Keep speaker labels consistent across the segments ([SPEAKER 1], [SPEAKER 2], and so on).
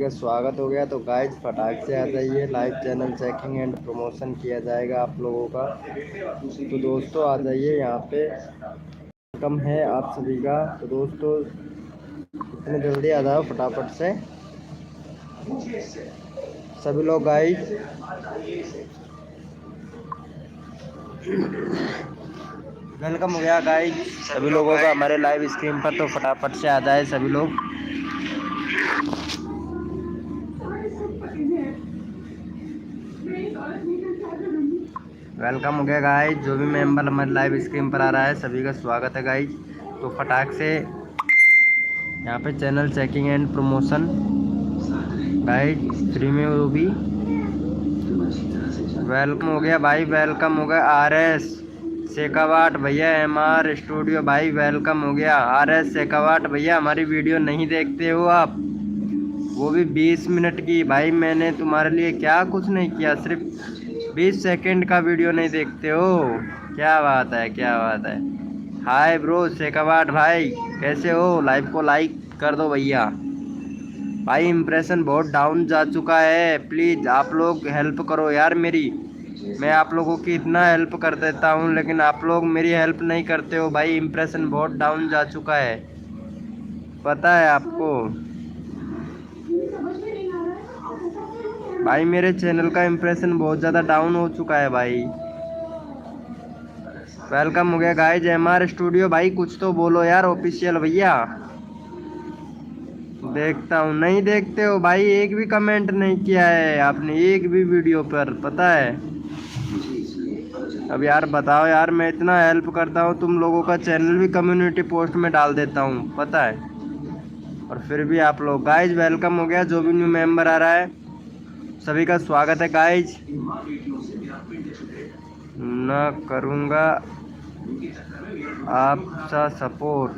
[SPEAKER 1] का स्वागत हो गया। तो गाइज फटाक से आ जाइए, live channel checking and promotion किया जाएगा आप लोगों का। तो दोस्तों आ जाइए, यहाँ पे वेलकम है आप सभी का। तो दोस्तों इतने जल्दी आ जाओ फटाफट से सभी लोग गाइज। वेलकम हो गया गाइज सभी लोगों का हमारे लाइव स्ट्रीम पर। तो फटाफट से आ जाए सभी लोग। वेलकम हो गया गाइज, जो भी मेंबर हमारे लाइव स्क्रीन पर आ रहा है सभी का स्वागत है गाइज। तो फटाक से यहाँ पे channel checking and promotion guys free में वो भी। वेलकम हो गया भाई, वेलकम हो गया RS शेखावाट भैया, MR स्टूडियो भाई वेलकम हो गया। RS शेखावाट भैया हमारी वीडियो नहीं देखते हो आप, वो भी 20 मिनट की। भाई मैंने तुम्हारे लिए क्या कुछ नहीं किया, सिर्फ 20 सेकंड का वीडियो नहीं देखते हो। क्या बात है, क्या बात है। हाय ब्रो शेखावाट भाई, कैसे हो? लाइव को लाइक कर दो भैया। भाई इम्प्रेशन बहुत डाउन जा चुका है, प्लीज़ आप लोग हेल्प करो यार मेरी। मैं आप लोगों की इतना हेल्प कर देता हूँ लेकिन आप लोग मेरी हेल्प नहीं करते हो भाई। इम्प्रेशन बहुत डाउन जा चुका है, पता है आपको भाई। मेरे चैनल का इम्प्रेशन बहुत ज़्यादा डाउन हो चुका है भाई। वेलकम हो गया गाइज MR स्टूडियो भाई, कुछ तो बोलो यार ऑफिशियल भैया। देखता हूँ, नहीं देखते हो भाई, एक भी कमेंट नहीं किया है आपने एक भी वीडियो पर, पता है। अब यार बताओ यार, मैं इतना हेल्प करता हूँ तुम लोगों का, चैनल भी कम्युनिटी पोस्ट में डाल देता हूँ पता है, और फिर भी आप लोग। गाइज वेलकम हो गया, जो भी न्यू मेंबर आ रहा है सभी का स्वागत है गाइज। न करूँगा आपका सपोर्ट,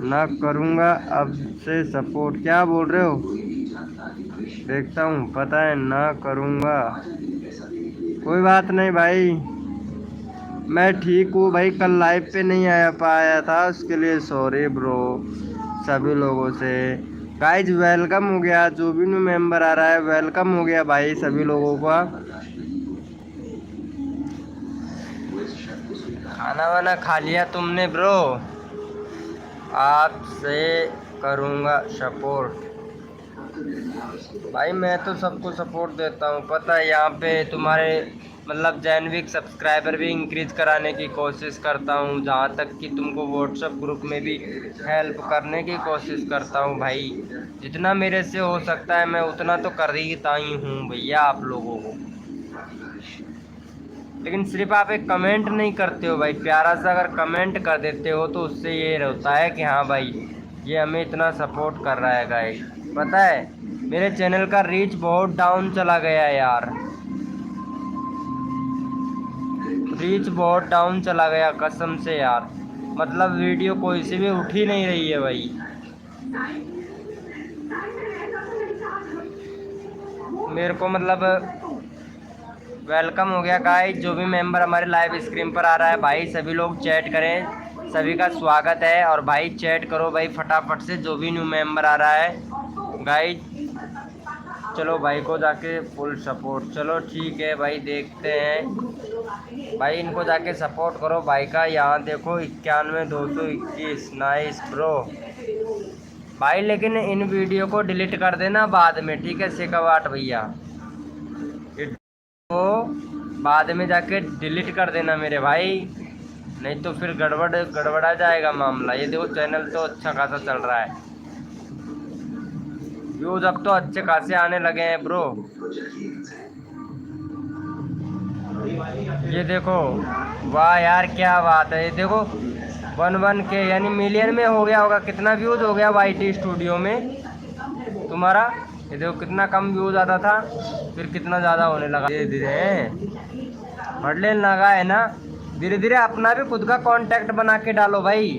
[SPEAKER 1] ना करूँगा अब से सपोर्ट, क्या बोल रहे हो? देखता हूँ, पता है ना करूँगा। कोई बात नहीं भाई, मैं ठीक हूँ भाई। कल लाइव पे नहीं आया पाया था, उसके लिए सॉरी ब्रो सभी लोगों से। गाइज वेलकम हो गया, जो भी न्यू मेंबर आ रहा है वेलकम हो गया भाई सभी लोगों का। खाना वाना खा लिया तुमने ब्रो? आपसे करूँगा सपोर्ट भाई, मैं तो सबको सपोर्ट देता हूँ पता है। यहाँ पे तुम्हारे मतलब जेनविक सब्सक्राइबर भी इंक्रीज कराने की कोशिश करता हूँ, जहाँ तक कि तुमको व्हाट्सएप ग्रुप में भी हेल्प करने की कोशिश करता हूँ भाई। जितना मेरे से हो सकता है मैं उतना तो कर देता ही हूँ भैया आप लोगों को। लेकिन सिर्फ आप एक कमेंट नहीं करते हो भाई, प्यारा सा अगर कमेंट कर देते हो तो उससे ये होता है कि हाँ भाई ये हमें इतना सपोर्ट कर रहा है गाइस। पता है मेरे चैनल का रीच बहुत डाउन चला गया है यार, रीच बहुत डाउन चला गया कसम से यार। मतलब वीडियो कोई सी भी उठ ही नहीं रही है भाई। मेरे को मतलब वेलकम हो गया गाइस, जो भी मेंबर हमारे लाइव स्क्रीन पर आ रहा है भाई सभी लोग चैट करें, सभी का स्वागत है। और भाई चैट करो भाई फटाफट से, जो भी न्यू मेंबर आ रहा है गाइस। चलो भाई को जाके फुल सपोर्ट, चलो ठीक है भाई देखते हैं भाई, इनको जाके सपोर्ट करो भाई का। यहाँ देखो 91,221 नाइस ब्रो भाई। लेकिन इन वीडियो को डिलीट कर देना बाद में, ठीक है शेखावाट भैया, वो बाद में जाके डिलीट कर देना मेरे भाई, नहीं तो फिर गड़बड़ा जाएगा मामला। ये देखो चैनल तो अच्छा खासा चल रहा है, व्यूज अब तो अच्छे खासे आने लगे हैं ब्रो। ये देखो वाह यार क्या बात है, ये देखो 11K यानी मिलियन में हो गया होगा। कितना व्यूज हो गया YT स्टूडियो में तुम्हारा? ये देखो कितना कम व्यूज आता था, फिर कितना ज़्यादा होने लगा धीरे धीरे, बढ़ने लगा है ना धीरे धीरे। अपना भी खुद का कांटेक्ट बना के डालो भाई।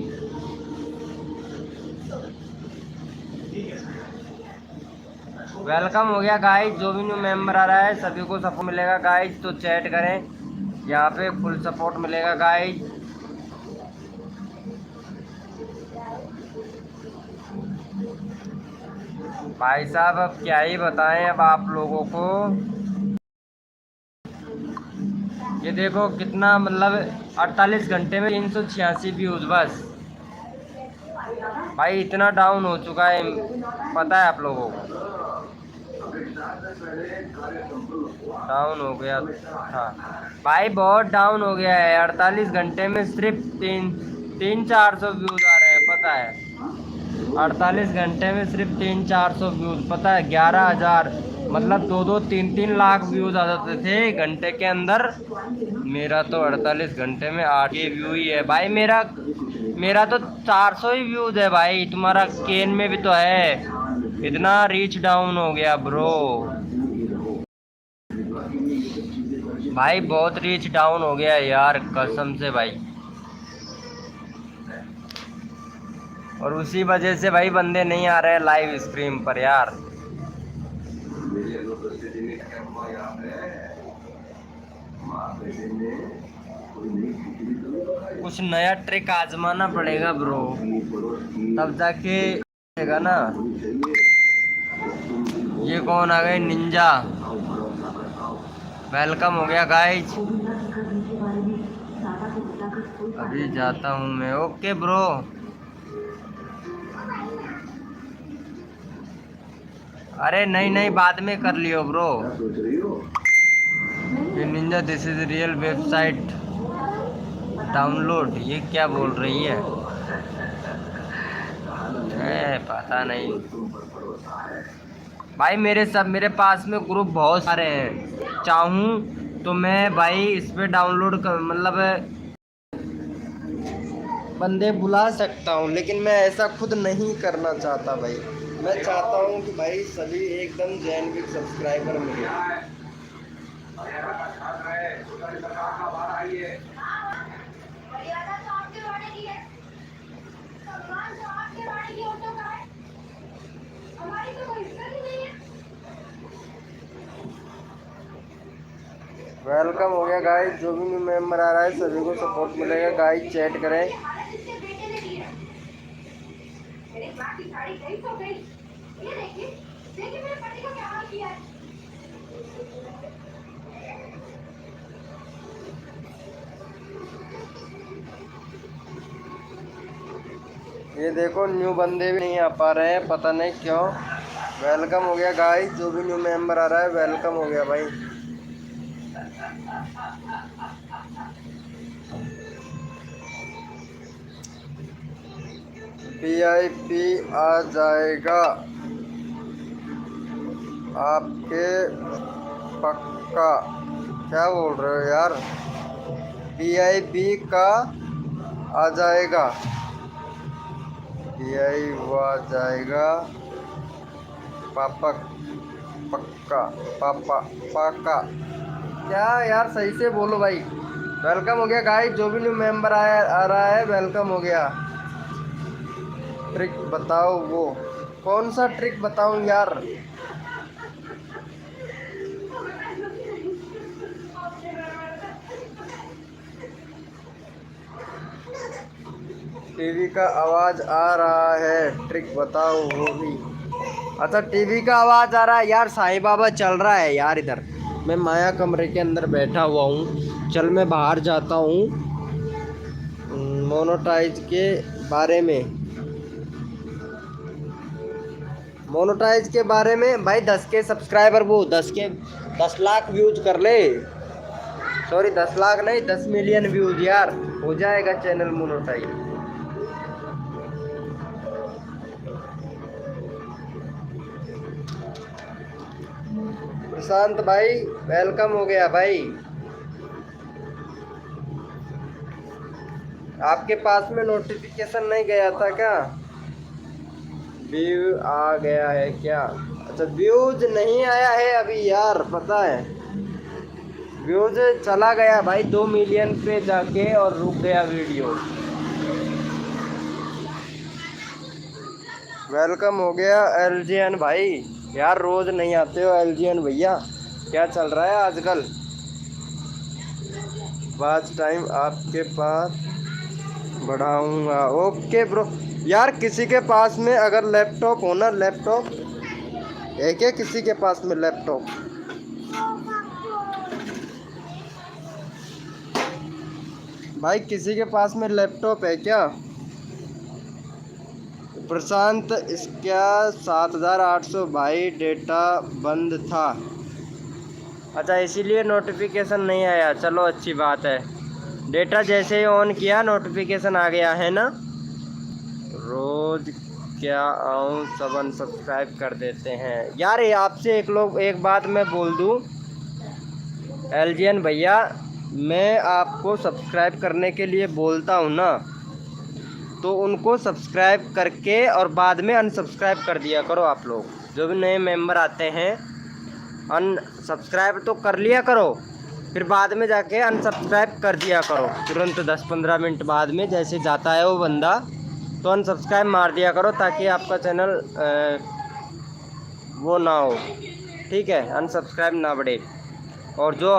[SPEAKER 1] वेलकम हो गया गाइज, जो भी न्यू मेंबर आ रहा है सभी को सपोर्ट मिलेगा गाइज, तो चैट करें, यहाँ पे फुल सपोर्ट मिलेगा गाइज। भाई साहब अब क्या ही बताएं अब आप लोगों को। ये देखो कितना मतलब 48 घंटे में 386 व्यूज बस। भाई इतना डाउन हो चुका है, पता है आप लोगों को। डाउन हो गया था भाई, बहुत डाउन हो गया है। 48 घंटे में सिर्फ 300-400 व्यूज आ रहे हैं, पता है। 48 घंटे में सिर्फ 300-400 व्यूज, पता है। 11,000 मतलब 2-3 लाख व्यूज आ जाते थे घंटे के अंदर। मेरा तो 48 घंटे में 8 व्यू ही है भाई। मेरा मेरा तो 400 ही व्यूज है भाई। तुम्हारा केन में भी तो है। इतना रीच डाउन हो गया ब्रो भाई, बहुत रीच डाउन हो गया यार, कसम से भाई। और उसी वजह से भाई बंदे नहीं आ रहे लाइव स्ट्रीम पर यार। कुछ नया ट्रिक आजमाना पड़ेगा ब्रो, तब जाके ना। ये कौन आ गए? निंजा। वेलकम हो गया गाइज। अभी जाता हूँ मैं। Okay bro. अरे नहीं नहीं, बाद में कर लियो ब्रो। ये Ninja this is real website download, ये क्या बोल रही है? पता नहीं भाई। मेरे पास में ग्रुप बहुत सारे हैं। चाहूँ तो मैं भाई इस पे डाउनलोड कर मतलब बंदे बुला सकता हूँ, लेकिन मैं ऐसा खुद नहीं करना चाहता भाई। मैं चाहता हूँ कि भाई सभी एकदम जेन्युइन सब्सक्राइबर मिले। वेलकम हो गया गाइस। जो भी न्यू मेंबर आ रहा है सभी को सपोर्ट मिलेगा गाइस। चैट करें। ये देखो न्यू बंदे भी नहीं आ पा रहे हैं, पता नहीं क्यों। वेलकम हो गया गाइस। जो भी न्यू मेंबर आ रहा है वेलकम हो गया भाई। VIP आ जाएगा आपके पक्का। क्या बोल रहे हो यार? VIP का आ जाएगा, VIP आ जाएगा पापा पक्का, पापा पक्का। क्या यार, सही से बोलो भाई। वेलकम हो गया गाइस। जो भी न्यू मेंबर आ रहा है वेलकम हो गया। ट्रिक बताओ, वो कौन सा ट्रिक बताऊं यार? टीवी का आवाज आ रहा है, ट्रिक बताओ वो भी। अच्छा टीवी का आवाज आ रहा है यार। साईं बाबा चल रहा है यार इधर। मैं माया कमरे के अंदर बैठा हुआ हूँ। चल मैं बाहर जाता हूँ। मोनेटाइज के बारे में, मोनेटाइज के बारे में भाई। 10 के सब्सक्राइबर, वो 10 लाख व्यूज कर ले। सॉरी 10 लाख नहीं, 10 मिलियन व्यूज यार, हो जाएगा चैनल मोनेटाइज। प्रशांत भाई वेलकम हो गया भाई। आपके पास में नोटिफिकेशन नहीं गया था क्या? व्यू आ गया है क्या? अच्छा व्यूज नहीं आया है अभी यार, पता है। व्यूज चला गया भाई 2 मिलियन पे जाके और रुक गया वीडियो। वेलकम हो गया LGN भाई। यार रोज नहीं आते हो LGN भैया, क्या चल रहा है आजकल? वॉच टाइम आपके पास बढ़ाऊंगा। Okay bro. यार किसी के पास में अगर लैपटॉप हो ना, लैपटॉप है क्या किसी के पास में लैपटॉप? भाई किसी के पास में लैपटॉप है क्या? प्रशांत इसका 7800 भाई डेटा बंद था। अच्छा इसीलिए नोटिफिकेशन नहीं आया। चलो अच्छी बात है। डेटा जैसे ही ऑन किया नोटिफिकेशन आ गया है ना। रोज क्या आऊँ सब अनसब्सक्राइब कर देते हैं यार। ये आपसे एक बात मैं बोल दूँ एलजीएन भैया, मैं आपको सब्सक्राइब करने के लिए बोलता हूँ ना, तो उनको सब्सक्राइब करके और बाद में अनसब्सक्राइब कर दिया करो। आप लोग जो भी नए मेंबर आते हैं अनसब्सक्राइब तो कर लिया करो, फिर बाद में जाके अनसब्सक्राइब कर दिया करो तुरंत 10-15 मिनट बाद में। जैसे जाता है वो बंदा तो अनसब्सक्राइब मार दिया करो ताकि आपका चैनल वो ना हो, ठीक है, अनसब्सक्राइब ना बढ़े। और जो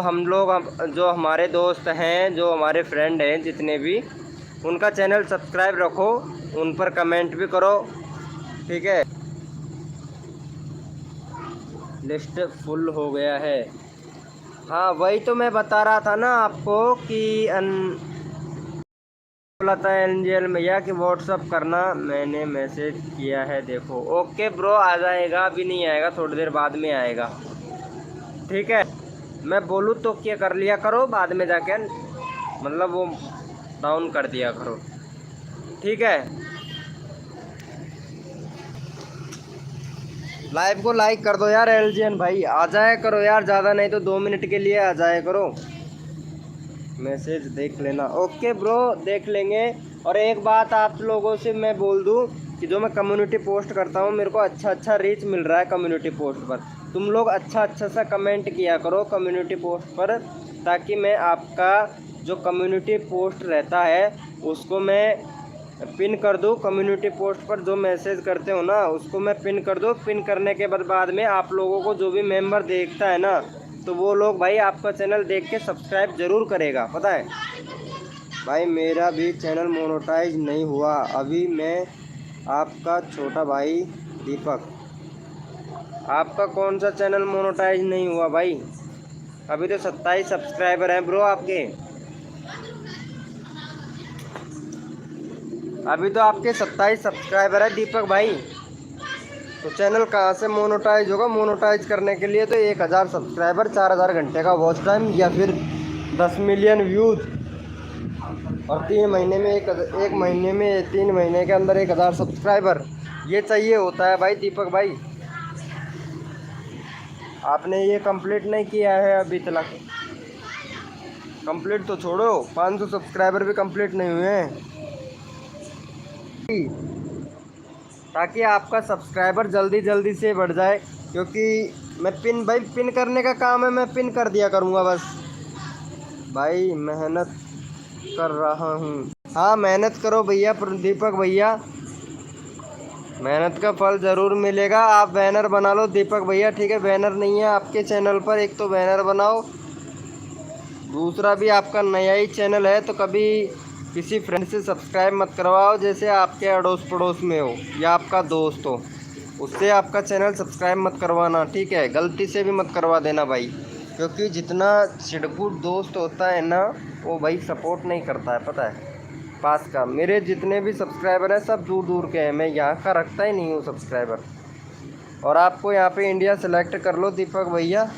[SPEAKER 1] जो हमारे दोस्त हैं, जो हमारे फ्रेंड हैं जितने भी, उनका चैनल सब्सक्राइब रखो, उन पर कमेंट भी करो, ठीक है। लिस्ट फुल हो गया है। हाँ वही तो मैं बता रहा था ना आपको कि बोला था एनजीएल भैया कि व्हाट्सअप करना, मैंने मैसेज किया है देखो। ओके ब्रो आ जाएगा, अभी नहीं आएगा, थोड़ी देर बाद में आएगा, ठीक है। मैं बोलूँ तो क्या कर लिया करो, बाद में जाके मतलब वो डाउन कर दिया करो, ठीक है। लाइव को लाइक कर दो यार एलजीएन भाई, आ जाया करो यार, ज़्यादा नहीं तो 2 मिनट के लिए आ जाया करो। मैसेज देख लेना। ओके ब्रो देख लेंगे। और एक बात आप लोगों से मैं बोल दूं कि जो मैं कम्युनिटी पोस्ट करता हूं मेरे को अच्छा रीच मिल रहा है कम्युनिटी पोस्ट पर। तुम लोग अच्छा सा कमेंट किया करो कम्युनिटी पोस्ट पर, ताकि मैं आपका जो कम्युनिटी पोस्ट रहता है उसको मैं पिन कर दूँ। कम्युनिटी पोस्ट पर जो मैसेज करते हो ना उसको मैं पिन कर दूँ। पिन करने के बाद में आप लोगों को जो भी मेंबर देखता है ना, तो वो लोग भाई आपका चैनल देख के सब्सक्राइब ज़रूर करेगा, पता है भाई। मेरा भी चैनल मोनेटाइज नहीं हुआ अभी। मैं आपका छोटा भाई दीपक। आपका कौन सा चैनल मोनेटाइज नहीं हुआ भाई? अभी तो 27 सब्सक्राइबर हैं ब्रो आपके। अभी तो आपके 27 सब्सक्राइबर है दीपक भाई, तो चैनल कहाँ से मोनेटाइज होगा? मोनेटाइज करने के लिए तो 1000 सब्सक्राइबर, 4000 घंटे का वॉच टाइम, या फिर 10 मिलियन व्यूज़, और 3 महीने में 3 महीने के अंदर 1000 सब्सक्राइबर, ये चाहिए होता है भाई दीपक भाई। आपने ये कंप्लीट नहीं किया है अभी तक। कंप्लीट तो छोड़ो, 500 सब्सक्राइबर भी कंप्लीट नहीं हुए हैं, ताकि आपका सब्सक्राइबर जल्दी से बढ़ जाए। क्योंकि मैं पिन करने का काम है, मैं पिन कर दिया करूँगा बस। भाई मेहनत कर रहा हूँ। हाँ मेहनत करो भैया दीपक भैया, मेहनत का फल ज़रूर मिलेगा। आप बैनर बना लो दीपक भैया, ठीक है। बैनर नहीं है आपके चैनल पर, एक तो बैनर बनाओ, दूसरा भी आपका नया ही चैनल है तो कभी किसी फ्रेंड से सब्सक्राइब मत करवाओ, जैसे आपके अड़ोस पड़ोस में हो या आपका दोस्त हो, उससे आपका चैनल सब्सक्राइब मत करवाना, ठीक है। गलती से भी मत करवा देना भाई, क्योंकि जितना चिड़कुट दोस्त होता है ना वो भाई सपोर्ट नहीं करता है, पता है। पास का मेरे जितने भी सब्सक्राइबर हैं सब दूर के हैं, मैं यहाँ का रखता ही नहीं हूँ सब्सक्राइबर। और आपको यहाँ पे इंडिया सेलेक्ट कर लो दीपक भैया,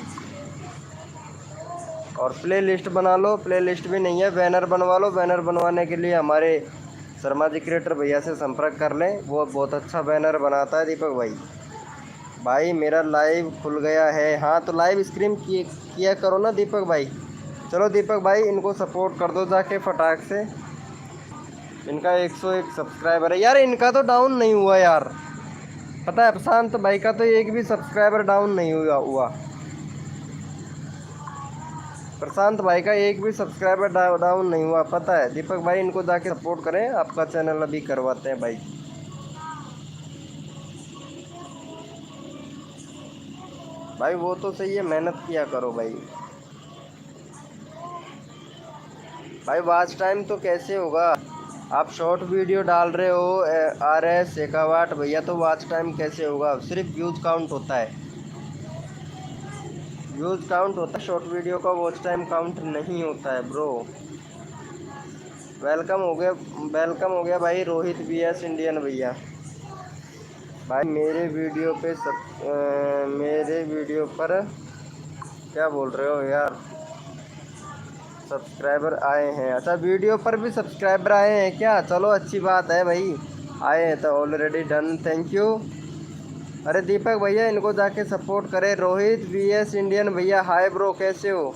[SPEAKER 1] और प्ले लिस्ट बना लो। प्ले लिस्ट भी नहीं है, बैनर बनवा लो। बैनर बनवाने के लिए हमारे शर्मा जी क्रिएटर भैया से संपर्क कर लें, वो बहुत अच्छा बैनर बनाता है दीपक भाई। भाई मेरा लाइव खुल गया है। हाँ तो लाइव स्ट्रीम किया करो ना दीपक भाई। चलो दीपक भाई इनको सपोर्ट कर दो जाके फटाक से। इनका 101 सब्सक्राइबर है यार, इनका तो डाउन नहीं हुआ यार, पता है। प्रशांत भाई का तो एक भी सब्सक्राइबर डाउन नहीं हुआ। प्रशांत भाई का एक भी सब्सक्राइबर डाउन नहीं हुआ, पता है। दीपक भाई इनको जाके सपोर्ट करें, आपका चैनल अभी करवाते हैं भाई। भाई वो तो सही है, मेहनत किया करो भाई। भाई वॉच टाइम तो कैसे होगा? आप शॉर्ट वीडियो डाल रहे हो RS शेखावाट भैया, तो वॉच टाइम कैसे होगा? सिर्फ व्यूज़ काउंट होता है, व्यूज़ काउंट होता है शॉर्ट वीडियो का, वॉच टाइम काउंट नहीं होता है ब्रो। वेलकम हो गया भाई रोहित BS इंडियन भैया। भाई मेरे वीडियो पर क्या बोल रहे हो यार, सब्सक्राइबर आए हैं। अच्छा, वीडियो पर भी सब्सक्राइबर आए हैं क्या? चलो अच्छी बात है भाई, आए हैं तो ऑलरेडी डन, थैंक यू। अरे दीपक भैया इनको जाके सपोर्ट करें। रोहित BS इंडियन भैया हाय ब्रो, कैसे हो?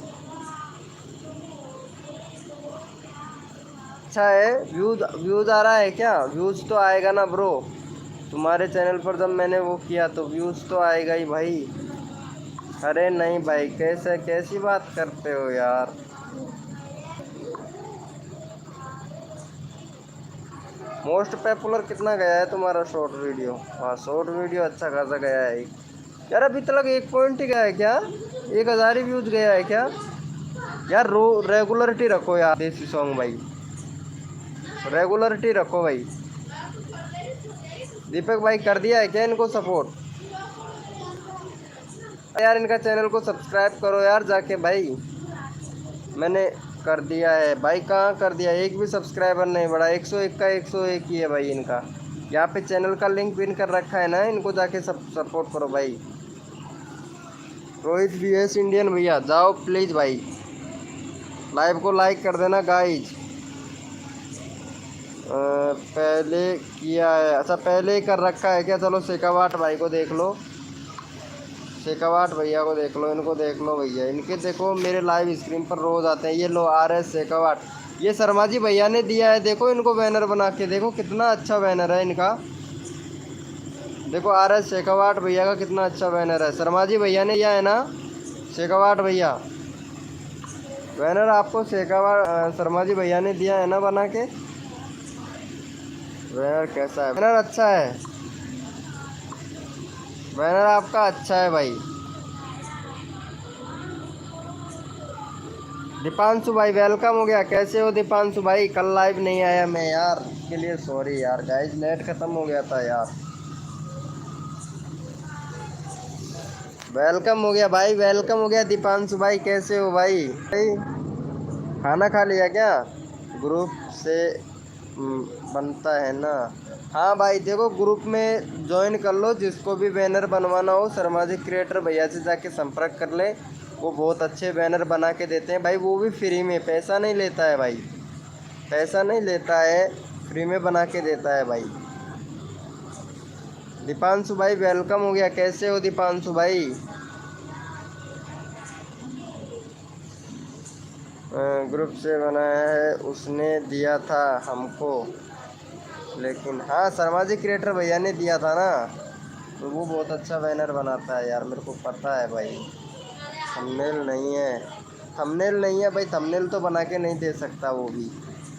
[SPEAKER 1] अच्छा है, व्यूज़ व्यूज़ आ रहा है क्या? व्यूज़ तो आएगा ना ब्रो, तुम्हारे चैनल पर जब मैंने वो किया तो व्यूज़ तो आएगा ही भाई। अरे नहीं भाई, कैसी बात करते हो यार। मोस्ट पॉपुलर कितना गया है तुम्हारा शॉर्ट वीडियो? हाँ शॉर्ट वीडियो अच्छा खासा गया है यार, अभी तक 1 पॉइंट ही गया है क्या? 1000 ही व्यूज गया है क्या यार? रेगुलरिटी रखो यार देसी सॉन्ग भाई, रेगुलरिटी रखो भाई। दीपक भाई कर दिया है क्या इनको सपोर्ट? यार इनका चैनल को सब्सक्राइब करो यार जाके भाई। मैंने कर दिया है भाई, कहाँ कर दिया, एक भी सब्सक्राइबर नहीं बढ़ा, 101 का 101 ही है भाई इनका। यहाँ पे चैनल का लिंक पिन कर रखा है ना, इनको जाके सब सपोर्ट करो भाई। रोहित BS इंडियन भैया जाओ प्लीज़ भाई, लाइव को लाइक कर देना गाइज। पहले किया है, अच्छा पहले ही कर रखा है क्या? चलो शेखावाट भाई को देख लो, शेखावाट भैया को देख लो, इनको देख लो भैया, इनके देखो मेरे लाइव स्क्रीन पर रोज़ आते हैं। ये लो RS शेखावाट, ये शर्मा जी भैया ने दिया है, देखो इनको बैनर बना के, देखो कितना अच्छा बैनर है इनका। देखो RS शेखावाट भैया का कितना अच्छा बैनर है, शर्मा जी भैया ने दिया है ना। शेखावाट भैया बैनर आपको शेखावाट शर्मा जी भैया ने दिया है ना बना के। बैनर कैसा है? बैनर अच्छा है, बैनर आपका अच्छा है भाई। दीपांशु भाई वेलकम हो गया, कैसे हो दीपांशु भाई? कल लाइव नहीं आया मैं यार, इसके लिए सॉरी यार गाइस, नेट खत्म हो गया था यार। वेलकम हो गया भाई, वेलकम हो गया दीपांशु भाई, कैसे हो भाई? खाना खा लिया क्या? ग्रुप से बनता है ना। हाँ भाई देखो ग्रुप में ज्वाइन कर लो, जिसको भी बैनर बनवाना हो शर्मा जी क्रिएटर भैया से जाके संपर्क कर ले, वो बहुत अच्छे बैनर बना के देते हैं भाई, वो भी फ्री में, पैसा नहीं लेता है भाई, पैसा नहीं लेता है, फ्री में बना के देता है भाई। दीपांशु भाई वेलकम हो गया, कैसे हो दीपांशु भाई? ग्रुप से बनाया है, उसने दिया था हमको, लेकिन हाँ शर्मा जी क्रिएटर भैया ने दिया था ना, तो वो बहुत अच्छा बैनर बनाता है यार, मेरे को पता है भाई। थंबनेल नहीं है, थंबनेल नहीं है भाई, थंबनेल तो बना के नहीं दे सकता वो भी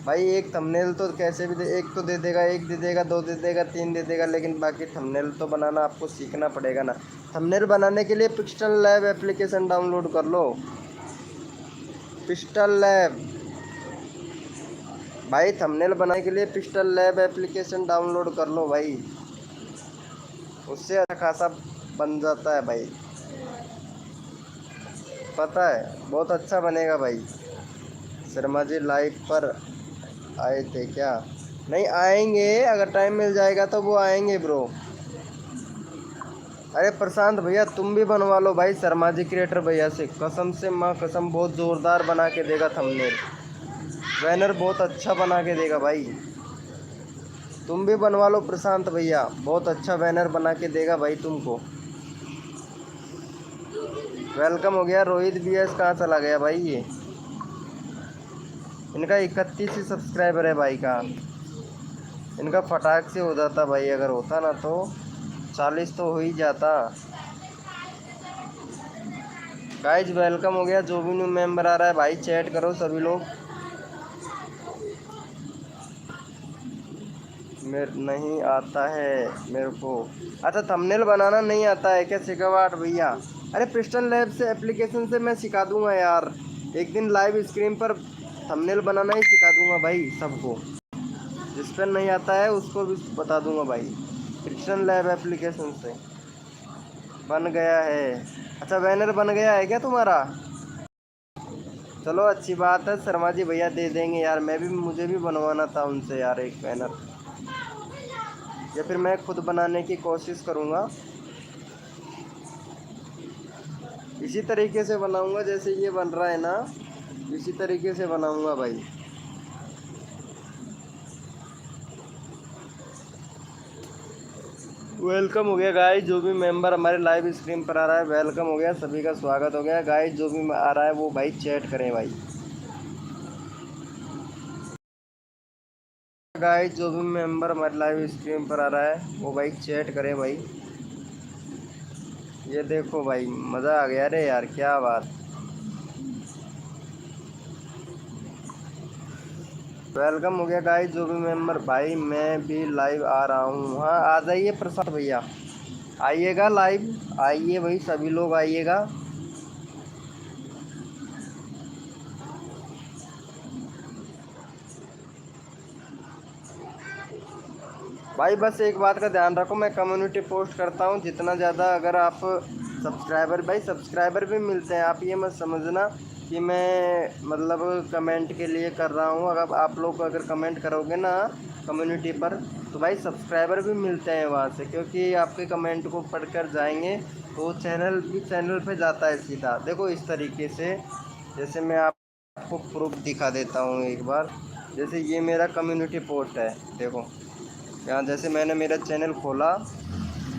[SPEAKER 1] भाई, एक थंबनेल तो कैसे भी एक तो दे देगा, एक दे देगा, दो दे देगा, तीन दे देगा, लेकिन बाकी थंबनेल तो बनाना आपको सीखना पड़ेगा ना। थंबनेल बनाने के लिए पिक्सल लैब एप्लीकेशन डाउनलोड कर लो, पिक्सल लैब भाई, थंबनेल बनाने के लिए पिक्सल लैब एप्लीकेशन डाउनलोड कर लो भाई, उससे अच्छा खासा बन जाता है भाई, पता है बहुत अच्छा बनेगा भाई। शर्मा जी लाइव पर आए थे क्या? नहीं आएंगे, अगर टाइम मिल जाएगा तो वो आएंगे ब्रो। अरे प्रशांत भैया तुम भी बनवा लो भाई शर्मा जी क्रिएटर भैया से, कसम से माँ कसम, बहुत ज़ोरदार बना के देगा थंबनेल, बैनर बहुत अच्छा बना के देगा भाई, तुम भी बनवा लो प्रशांत भैया, बहुत अच्छा बैनर बना के देगा भाई तुमको। वेलकम हो गया रोहित BS, कहाँ चला गया भाई ये? इनका 31 ही सब्सक्राइबर है भाई का, इनका फटाक से हो जाता भाई, अगर होता ना तो 40 तो हो ही जाता। गाइज वेलकम हो गया, जो भी न्यू मेंबर आ रहा है भाई चैट करो सभी लोग। मेरे नहीं आता है मेरे को, अच्छा थंबनेल बनाना नहीं आता है क्या शेखावाट भैया? अरे पिस्टन लैब से एप्लीकेशन से मैं सिखा दूंगा यार, एक दिन लाइव स्क्रीन पर थंबनेल बनाना ही सिखा दूंगा भाई सबको, जिस पर नहीं आता है उसको भी बता दूंगा भाई, पिस्टन लैब एप्लीकेशन से। बन गया है। अच्छा बैनर बन गया है क्या तुम्हारा? चलो अच्छी बात है, शर्मा जी भैया दे देंगे यार। मुझे भी बनवाना था उनसे यार एक बैनर, या फिर मैं खुद बनाने की कोशिश करूँगा। इसी तरीके से बनाऊँगा जैसे ये बन रहा है ना, इसी तरीके से बनाऊँगा भाई। वेलकम हो गया गाइस, जो भी मेंबर हमारे लाइव स्ट्रीम पर आ रहा है वेलकम हो गया, सभी का स्वागत हो गया गाइस। जो भी आ रहा है वो भाई चैट करें भाई। गाइस जो भी मेंबर हमारे लाइव स्ट्रीम पर आ रहा है वो भाई चैट करें भाई। ये देखो भाई मज़ा आ गया रे यार, क्या बात। वेलकम हो गया गाइस, जो भी मेंबर भाई। मैं भी लाइव आ रहा हूँ, हाँ आ जाइए प्रसाद भैया, आइएगा लाइव, आइए भाई सभी लोग आइएगा। भाई बस एक बात का ध्यान रखो, मैं कम्युनिटी पोस्ट करता हूँ जितना ज़्यादा, अगर आप सब्सक्राइबर भी मिलते हैं, आप ये मत समझना कि मैं मतलब कमेंट के लिए कर रहा हूँ। अगर आप लोग अगर कमेंट करोगे ना कम्युनिटी पर तो भाई सब्सक्राइबर भी मिलते हैं वहाँ से, क्योंकि आपके कमेंट को पढ़कर जाएंगे तो चैनल पे जाता है सीधा। देखो इस तरीके से, जैसे मैं आपको प्रूफ दिखा देता हूँ एक बार। जैसे ये मेरा कम्युनिटी पोस्ट है, देखो यहाँ जैसे मैंने मेरा चैनल खोला,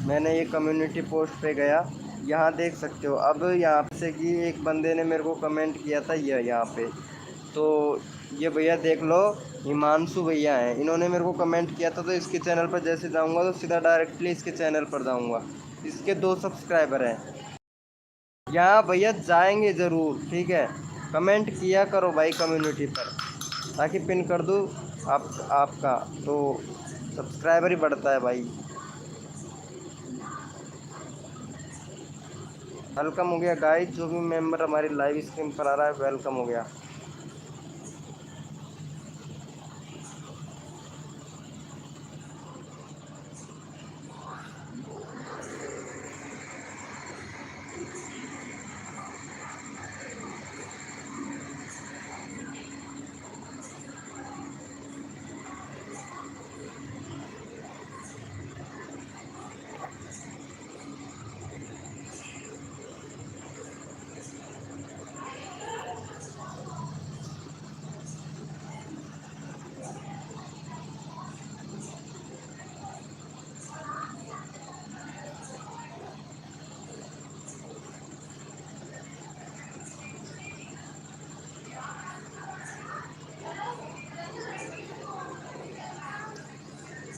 [SPEAKER 1] मैंने ये कम्युनिटी पोस्ट पे गया, यहाँ देख सकते हो। अब यहाँ से कि एक बंदे ने मेरे को कमेंट किया था ये यहाँ पे, तो ये भैया देख लो, हिमांशु भैया हैं, इन्होंने मेरे को कमेंट किया था। तो इसके चैनल पर जैसे जाऊँगा तो सीधा डायरेक्टली इसके चैनल पर जाऊँगा। इसके 2 सब्सक्राइबर हैं यहाँ भैया, जाएंगे ज़रूर, ठीक है। कमेंट किया करो भाई कम्युनिटी पर, ताकि पिन कर दूँ आपका, तो सब्सक्राइबर ही बढ़ता है भाई। वेलकम हो गया गाइस, जो भी मेंबर हमारी लाइव स्ट्रीम पर आ रहा है वेलकम हो गया।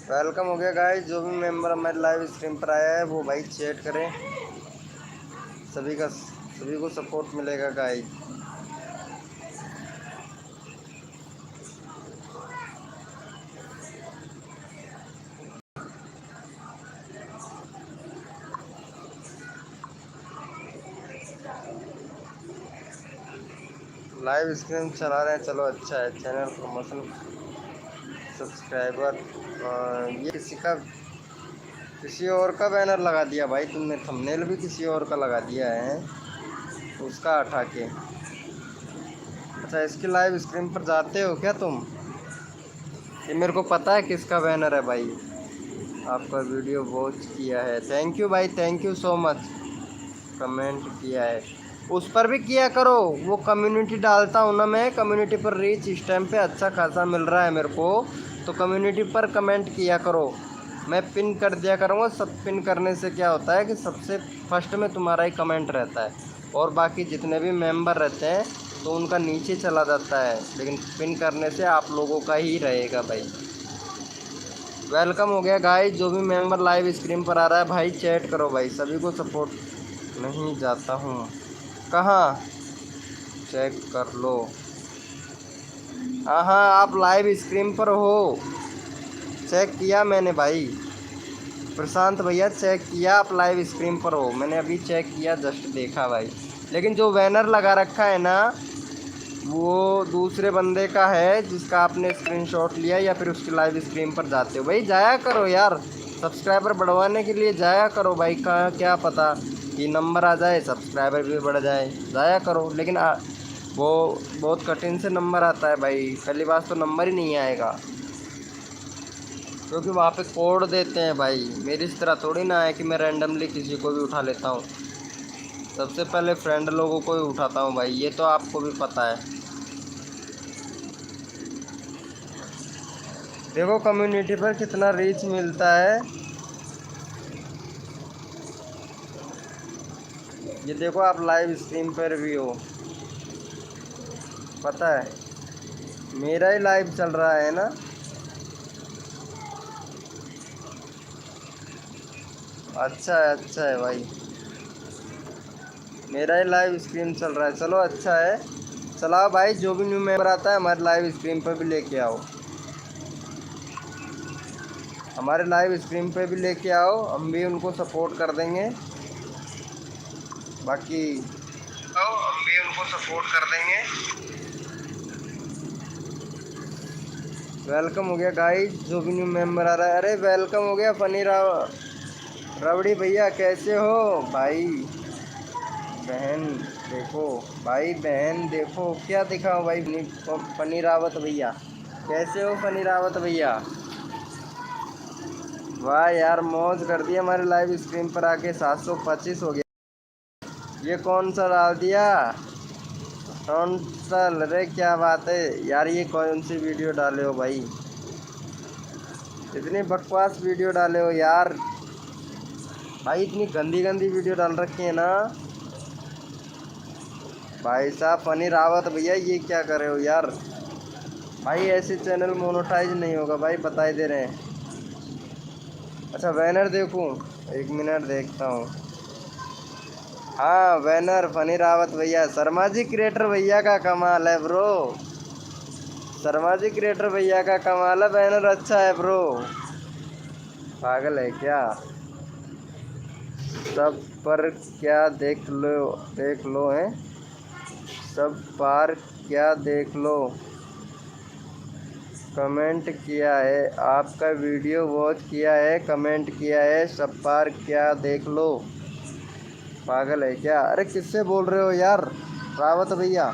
[SPEAKER 1] वेलकम हो गया गाइस, जो भी मेंबर हमारे लाइव स्ट्रीम पर आया है वो भाई चैट करें, सभी को सपोर्ट मिलेगा गाइस। लाइव स्ट्रीम चला रहे हैं, चलो अच्छा है। चैनल प्रमोशन सब्सक्राइबर, ये किसी और का बैनर लगा दिया भाई तुमने, थंबनेल भी किसी और का लगा दिया है उसका हटा के। अच्छा इसकी लाइव स्ट्रीम पर जाते हो क्या तुम? ये मेरे को पता है किसका बैनर है भाई। आपका वीडियो वॉच किया है, थैंक यू भाई, thank you so much. Comment किया है उस पर भी किया करो, वो कम्युनिटी डालता हूँ ना मैं, कम्युनिटी पर रीच इस टाइम पे अच्छा खासा मिल रहा है मेरे को, तो कम्युनिटी पर कमेंट किया करो। मैं पिन कर दिया करूँगा, सब पिन करने से क्या होता है कि सबसे फर्स्ट में तुम्हारा ही कमेंट रहता है, और बाकी जितने भी मेंबर रहते हैं तो उनका नीचे चला जाता है, लेकिन पिन करने से आप लोगों का ही रहेगा भाई। वेलकम हो गया गाइस, जो भी मेंबर लाइव स्क्रीन पर आ रहा है भाई चैट करो भाई, सभी को सपोर्ट। नहीं जाता हूँ कहाँ, चेक कर लो। हाँ हाँ आप लाइव स्क्रीन पर हो, चेक किया मैंने भाई। प्रशांत भैया चेक किया, आप लाइव स्क्रीन पर हो, मैंने अभी चेक किया, जस्ट देखा भाई। लेकिन जो बैनर लगा रखा है ना वो दूसरे बंदे का है, जिसका आपने स्क्रीनशॉट लिया, या फिर उसकी लाइव स्क्रीन पर जाते हो भाई, जाया करो यार, सब्सक्राइबर बढ़वाने के लिए जाया करो भाई। क्या पता कि नंबर आ जाए, सब्सक्राइबर भी बढ़ जाए, जाया करो। लेकिन वो बहुत कठिन से नंबर आता है भाई, पहली बात तो नंबर ही नहीं आएगा, क्योंकि वहाँ पे कोड देते हैं भाई। मेरी इस तरह थोड़ी ना है कि मैं रैंडमली किसी को भी उठा लेता हूँ, सबसे पहले फ्रेंड लोगों को ही उठाता हूँ भाई, ये तो आपको भी पता है। देखो कम्युनिटी पर कितना रीच मिलता है, ये देखो आप लाइव स्ट्रीम पर भी हो, पता है मेरा ही लाइव चल रहा है ना। अच्छा है भाई, मेरा ही लाइव स्ट्रीम चल रहा है, चलो अच्छा है। चलाओ भाई, जो भी न्यू मेंबर आता है हमारे लाइव स्ट्रीम पर भी लेके आओ, हमारे लाइव स्ट्रीम पे भी लेके आओ, हम भी उनको सपोर्ट कर देंगे। बाकी हम भी उनको सपोर्ट कर देंगे। वेलकम हो गया गाइस, जो भी न्यू मेंबर आ रहा है। अरे वेलकम हो गया फनी रवड़ी भैया, कैसे हो भाई बहन? देखो भाई बहन, देखो क्या दिखाओ भाई, फनी रावत भैया, कैसे हो फनी रावत भैया? वाह यार, मौज कर दिया हमारे लाइव स्ट्रीम पर आके, 725 हो गया। ये कौन सा डाल दिया कौन सा? अरे क्या बात है यार, ये कौन सी वीडियो डाले हो भाई, इतनी बकवास वीडियो डाले हो यार भाई, इतनी गंदी गंदी वीडियो डाल रखी है ना भाई साहब। फनी रावत भैया ये क्या कर रहे हो यार भाई, ऐसे चैनल मोनेटाइज नहीं होगा भाई, बता ही दे रहे हैं। अच्छा बैनर देखूं, एक मिनट देखता हूँ। हाँ बैनर फनी रावत भैया, शर्मा जी क्रिएटर भैया का कमाल है ब्रो, शर्मा जी क्रिएटर भैया का कमाल है, बैनर अच्छा है ब्रो, पागल है क्या? सब पर क्या देख लो हैं, सब पार क्या देख लो, कमेंट किया है, आपका वीडियो वॉच किया है, कमेंट किया है, सब पार क्या देख लो, पागल है क्या? अरे किससे बोल रहे हो यार रावत भैया,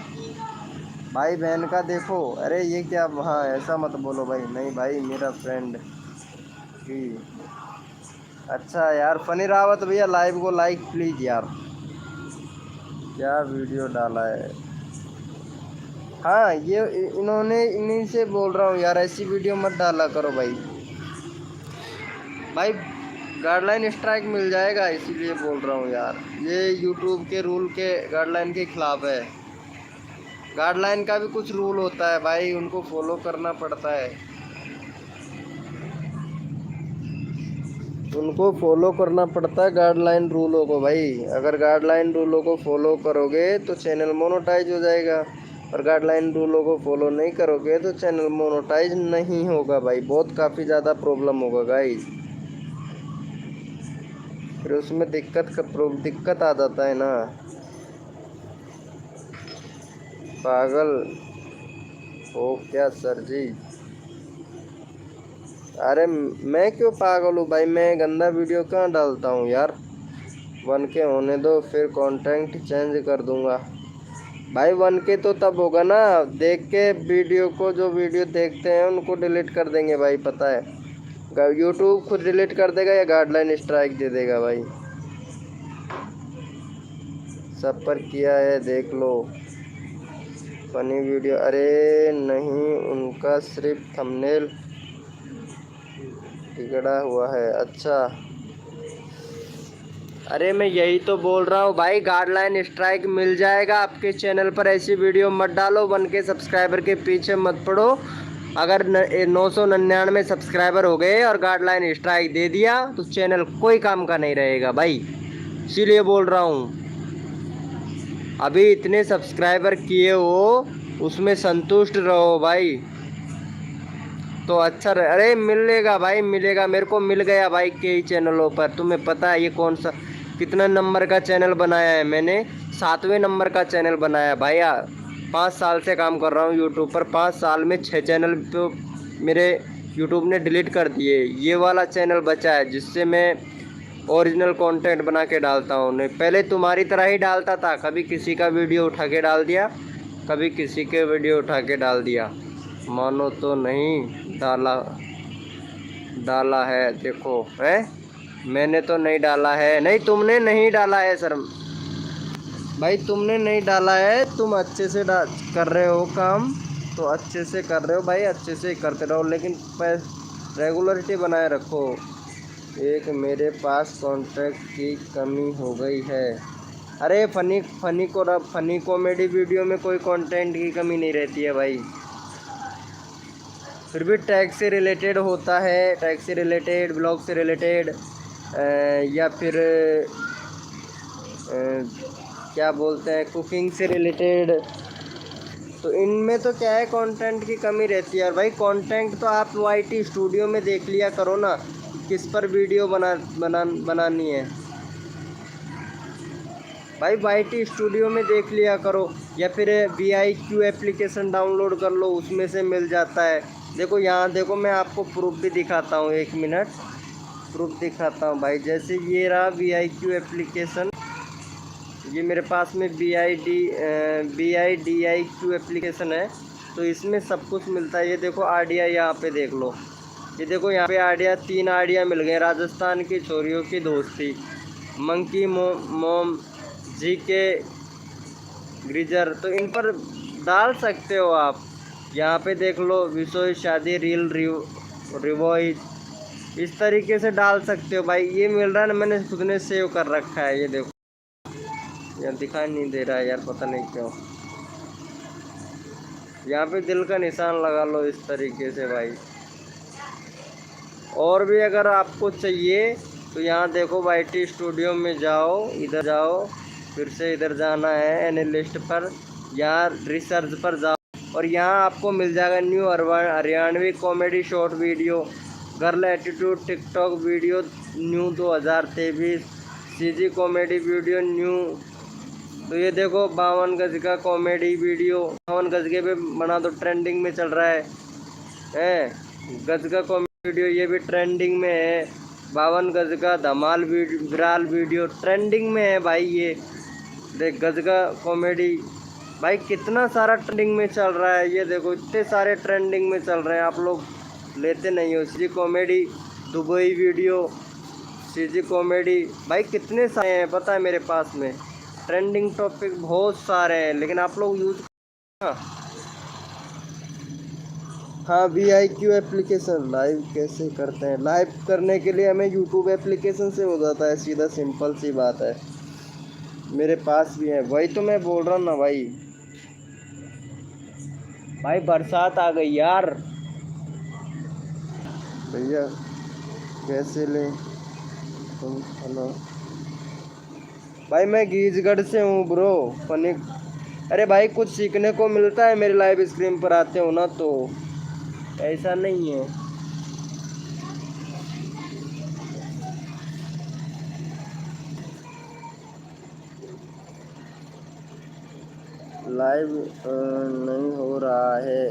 [SPEAKER 1] भाई बहन का देखो। अरे ये क्या, हाँ ऐसा मत बोलो भाई, नहीं भाई मेरा फ्रेंड ही। अच्छा यार फनी रावत भैया, लाइव को लाइक प्लीज़ यार, क्या वीडियो डाला है। हाँ ये इन्होंने, इन्हीं से बोल रहा हूँ यार, ऐसी वीडियो मत डाला करो भाई, भाई गाइडलाइन स्ट्राइक मिल जाएगा, इसीलिए बोल रहा हूँ यार, ये यूट्यूब के रूल के गाइडलाइन के खिलाफ है। गाइडलाइन का भी कुछ रूल होता है भाई, उनको फॉलो करना पड़ता है, उनको फॉलो करना पड़ता है गाइडलाइन रूलों को भाई। अगर गाइडलाइन रूलों को फॉलो करोगे तो चैनल मोनेटाइज हो जाएगा, और गाइडलाइन रूलों को फॉलो नहीं करोगे तो चैनल मोनेटाइज नहीं होगा भाई, बहुत काफ़ी ज़्यादा प्रॉब्लम होगा गाइस, फिर उसमें दिक्कत आ जाता है ना, पागल हो क्या सर जी? अरे मैं क्यों पागल हूँ भाई, मैं गंदा वीडियो कहाँ डालता हूँ यार, 1K होने दो फिर कंटेंट चेंज कर दूंगा भाई। 1K तो तब होगा ना, देख के वीडियो को, जो वीडियो देखते हैं उनको डिलीट कर देंगे भाई, पता है यूट्यूब खुद डिलीट कर देगा या गाइडलाइन स्ट्राइक दे देगा भाई। सब पर किया है देख लो फनी वीडियो, अरे नहीं उनका सिर्फ थंबनेल बिगड़ा हुआ है। अच्छा अरे मैं यही तो बोल रहा हूँ भाई, गाइडलाइन स्ट्राइक मिल जाएगा आपके चैनल पर, ऐसी वीडियो मत डालो, 1K सब्सक्राइबर के पीछे मत पड़ो। अगर 999 सब्सक्राइबर हो गए और गाइडलाइन स्ट्राइक दे दिया तो चैनल कोई काम का नहीं रहेगा भाई, इसीलिए बोल रहा हूँ। अभी इतने सब्सक्राइबर किए हो उसमें संतुष्ट रहो भाई, तो अच्छा रहे। अरे मिलेगा भाई मिलेगा, मेरे को मिल गया भाई कई चैनलों पर, तुम्हें पता है ये कौन सा कितना नंबर का चैनल बनाया है मैंने, 7वें नंबर का चैनल बनाया भाई। 5 साल से काम कर रहा हूँ यूट्यूब पर, 5 साल में 6 चैनल तो मेरे यूट्यूब ने डिलीट कर दिए, ये वाला चैनल बचा है जिससे मैं ओरिजिनल कंटेंट बना के डालता हूँ। नहीं पहले तुम्हारी तरह ही डालता था, कभी किसी का वीडियो उठा के डाल दिया, कभी किसी के वीडियो उठा के डाल दिया। मानो तो नहीं डाला, डाला है देखो है, मैंने तो नहीं डाला है। नहीं तुमने नहीं डाला है सर भाई, तुमने नहीं डाला है। तुम अच्छे से कर रहे हो काम, तो अच्छे से कर रहे हो भाई, अच्छे से करते रहो, लेकिन रेगुलरिटी बनाए रखो। एक मेरे पास कॉन्ट्रैक्ट की कमी हो गई है। अरे फनी कॉमेडी वीडियो में कोई कंटेंट की कमी नहीं रहती है भाई, फिर भी टैग से रिलेटेड होता है, टैग से रिलेटेड, ब्लॉग से रिलेटेड, या फिर क्या बोलते हैं, कुकिंग से रिलेटेड। तो इनमें तो क्या है, कंटेंट की कमी रहती है। और भाई कंटेंट तो आप वाईटी स्टूडियो में देख लिया करो ना, किस पर वीडियो बनानी है भाई, वाईटी स्टूडियो में देख लिया करो, या फिर VIQ एप्लीकेशन डाउनलोड कर लो, उसमें से मिल जाता है। देखो यहाँ देखो, मैं आपको प्रूफ भी दिखाता हूँ, 1 मिनट प्रूफ दिखाता हूँ भाई। जैसे ये रहा VIQ एप्लीकेशन, ये मेरे पास में VIDIQ एप्लीकेशन है, तो इसमें सब कुछ मिलता है। ये देखो आडिया, यहाँ पे देख लो, ये देखो यहाँ पे आडिया, 3 आडिया मिल गए। राजस्थान की छोरियों की दोस्ती, मंकी मोम, GK ग्रीजर, तो इन पर डाल सकते हो आप। यहाँ पे देख लो, विशोई शादी रील रिवॉइज, इस तरीके से डाल सकते हो भाई। ये मिल रहा है ना, मैंने खुद ने सेव कर रखा है। ये देखो यार, दिखाई नहीं दे रहा है यार, पता नहीं क्यों। यहाँ पे दिल का निशान लगा लो इस तरीके से भाई। और भी अगर आपको चाहिए तो यहाँ देखो, वाईटी स्टूडियो में जाओ, इधर जाओ, फिर से इधर जाना है, एनालिस्ट पर, यहाँ रिसर्च पर जाओ, और यहाँ आपको मिल जाएगा new Haryanvi comedy short video, girl attitude TikTok video new 2023, CG comedy video new. तो ये देखो 52 गज का कॉमेडी वीडियो, 52 गज के पे बना दो, ट्रेंडिंग में चल रहा है गज का कॉमेडी वीडियो, ये भी ट्रेंडिंग में है। 52 गज का धमाल विराल वीडियो ट्रेंडिंग में है भाई। ये देख गज का कॉमेडी भाई, कितना सारा ट्रेंडिंग में चल रहा है। ये देखो इतने सारे ट्रेंडिंग में चल रहे हैं, आप लोग लेते नहीं हो। CG comedy Dubai video, CG comedy भाई, कितने सारे हैं पता है मेरे पास में, ट्रेंडिंग टॉपिक बहुत सारे हैं, लेकिन आप लोग यूज। हाँ VIQ एप्लीकेशन लाइव कैसे करते हैं? लाइव करने के लिए हमें YouTube एप्लीकेशन से हो जाता है सीधा, सिंपल सी बात है। मेरे पास भी है, वही तो मैं बोल रहा हूँ ना भाई। भाई बरसात आ गई यार, भैया कैसे ले तुम? हेलो भाई, मैं गीजगढ़ से हूँ ब्रो, फनी। अरे भाई कुछ सीखने को मिलता है, मेरे लाइव स्ट्रीम पर आते हो ना, तो ऐसा नहीं है। लाइव नहीं हो रहा है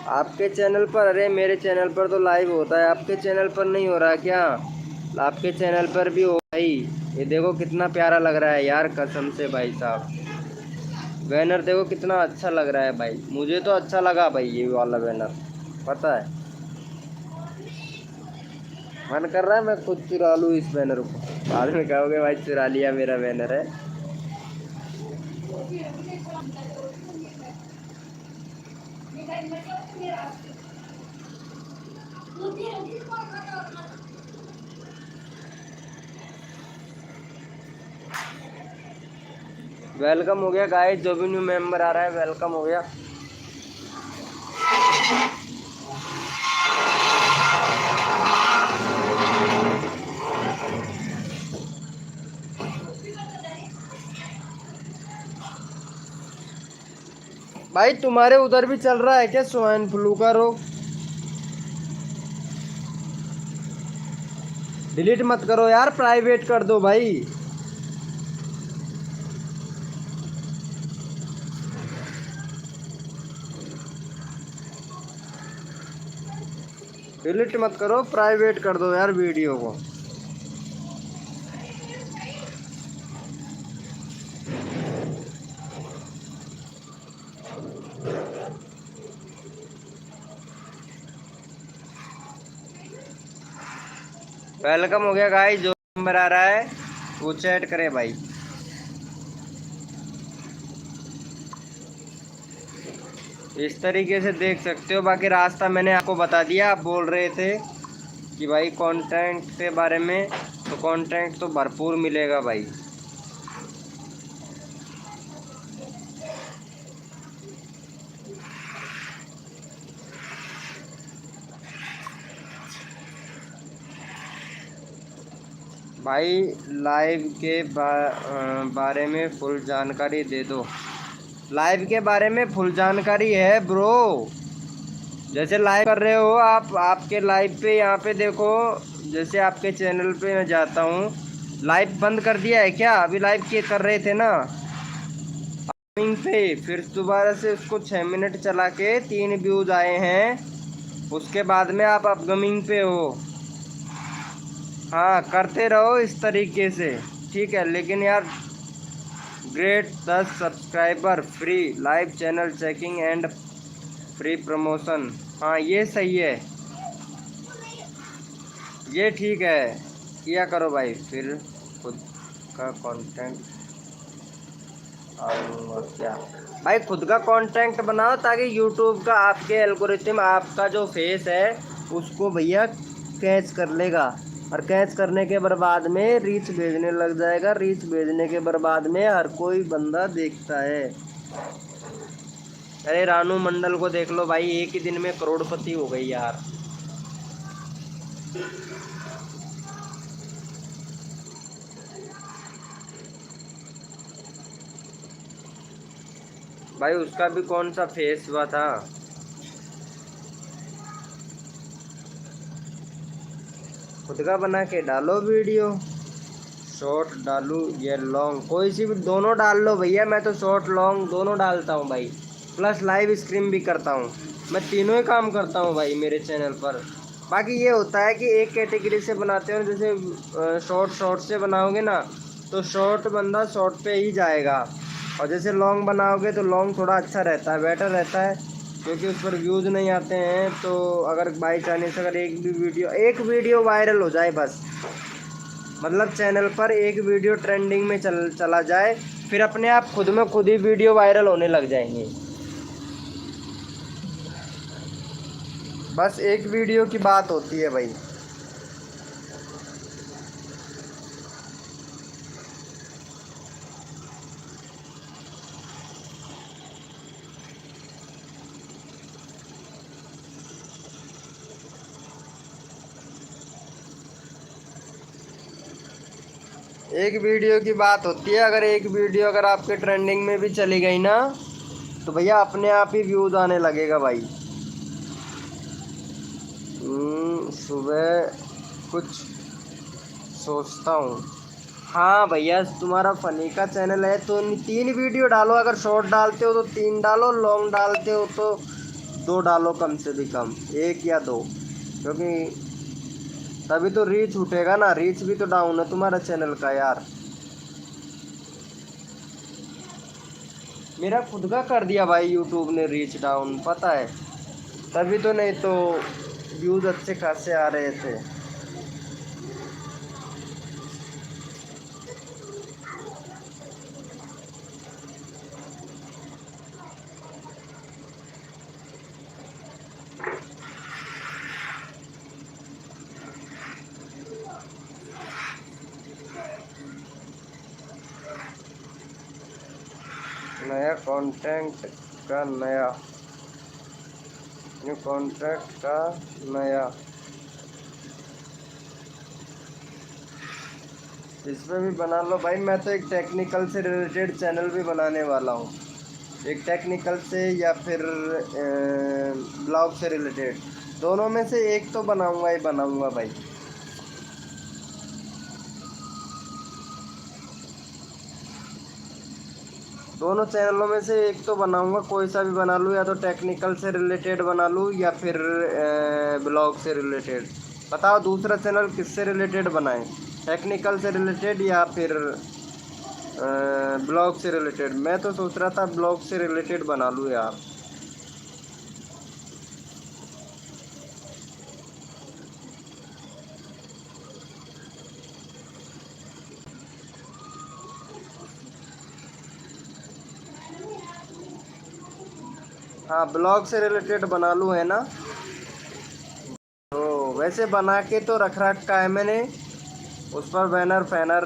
[SPEAKER 1] आपके चैनल पर? अरे मेरे चैनल पर तो लाइव होता है, आपके चैनल पर नहीं हो रहा क्या? आपके चैनल पर भी हो भाई। ये देखो कितना प्यारा लग रहा है यार, कसम से भाई साहब, बैनर देखो कितना अच्छा लग रहा है भाई, मुझे तो अच्छा लगा भाई ये वाला बैनर, पता है। मन कर रहा है मैं खुद चुरा लूँ इस बैनर को, बाद में कहोगे भाई चुरा लिया मेरा बैनर है। वेलकम हो गया गाइस, जो भी न्यू मेंबर आ रहा है वेलकम हो गया। भाई तुम्हारे उधर भी चल रहा है क्या स्वाइन फ्लू का रोग? डिलीट मत करो यार, प्राइवेट कर दो भाई। डिलीट मत करो, प्राइवेट कर दो यार वीडियो को। वेलकम हो गया गाइस। जो नंबर आ रहा है वो चैट करे भाई। इस तरीके से देख सकते हो। बाकी रास्ता मैंने आपको बता दिया। आप बोल रहे थे कि भाई कंटेंट के बारे में, तो कंटेंट तो भरपूर मिलेगा भाई। भाई लाइव के बारे में फुल जानकारी दे दो। लाइव के बारे में फुल जानकारी है ब्रो। जैसे लाइव कर रहे हो आप, आपके लाइव पे यहाँ पे देखो, जैसे आपके चैनल पे मैं जाता हूँ। लाइव बंद कर दिया है क्या? अभी लाइव के कर रहे थे ना पे, फिर दोबारा से उसको 6 मिनट चला के 3 व्यूज आए हैं। उसके बाद में आप अपकमिंग पे हो। हाँ करते रहो इस तरीके से, ठीक है। लेकिन यार great 10 subscriber free live channel checking and free promotion. हाँ ये सही है, ये ठीक है। किया करो भाई। फिर खुद का कंटेंट और क्या भाई, खुद का कंटेंट बनाओ ताकि यूट्यूब का आपके एल्गोरिथम आपका जो फेस है उसको भैया कैच कर लेगा। और कैच करने के बर्बाद में रीच भेजने लग जाएगा। रीच भेजने के बर्बाद में हर कोई बंदा देखता है। अरे रानू मंडल को देख लो भाई, एक ही दिन में करोड़पति हो गई यार। भाई उसका भी कौन सा फेस हुआ था? खुद का बना के डालो वीडियो। शॉर्ट डालूं या लॉन्ग? कोई सी भी, दोनों डाल लो भैया। मैं तो शॉर्ट लॉन्ग दोनों डालता हूँ भाई। प्लस लाइव स्ट्रीम भी करता हूँ। मैं तीनों ही काम करता हूँ भाई मेरे चैनल पर। बाकी ये होता है कि एक कैटेगरी से बनाते हो, जैसे शॉर्ट से बनाओगे ना तो शॉर्ट बंदा शॉर्ट पे ही जाएगा। और जैसे लॉन्ग बनाओगे तो लॉन्ग थोड़ा अच्छा रहता है, बेटर रहता है, क्योंकि उस पर व्यूज़ नहीं आते हैं। तो अगर बाई चांस अगर एक वीडियो वायरल हो जाए बस, मतलब चैनल पर एक वीडियो ट्रेंडिंग में चला जाए, फिर अपने आप खुद में खुद ही वीडियो वायरल होने लग जाएंगे। बस एक वीडियो की बात होती है भाई। एक वीडियो की बात होती है। अगर एक वीडियो अगर आपके ट्रेंडिंग में भी चली गई ना तो भैया अपने आप ही व्यूज़ आने लगेगा भाई। सुबह कुछ सोचता हूँ। हाँ भैया तुम्हारा फनी का चैनल है तो 3 वीडियो डालो। अगर शॉर्ट डालते हो तो 3 डालो, लॉन्ग डालते हो तो 2 डालो, कम से भी कम 1 या 2। क्योंकि तभी तो रीच उठेगा ना। रीच भी तो डाउन है तुम्हारा चैनल का यार। मेरा खुद का कर दिया भाई यूट्यूब ने रीच डाउन, पता है। तभी तो, नहीं तो व्यूज़ अच्छे खासे आ रहे थे। नया कंटेंट का नया न्यू कॉन्ट्रैक्ट का नया, इसमें भी बना लो भाई। मैं तो एक टेक्निकल से रिलेटेड चैनल भी बनाने वाला हूँ। एक टेक्निकल से या फिर ब्लॉग से रिलेटेड, दोनों में से एक तो बनाऊंगा ही बनाऊंगा भाई। दोनों चैनलों में से एक तो बनाऊंगा, कोई सा भी बना लूँ। या तो टेक्निकल से रिलेटेड बना लूँ या फिर ब्लॉग से रिलेटेड। बताओ दूसरा चैनल किससे रिलेटेड बनाएं? टेक्निकल से रिलेटेड या फिर ब्लॉग से रिलेटेड? मैं तो सोच रहा था ब्लॉग से रिलेटेड बना लूँ यार। हाँ ब्लॉग से रिलेटेड बना लूँ है ना। तो वैसे बना के तो रख रखा है मैंने, उस पर बैनर फैनर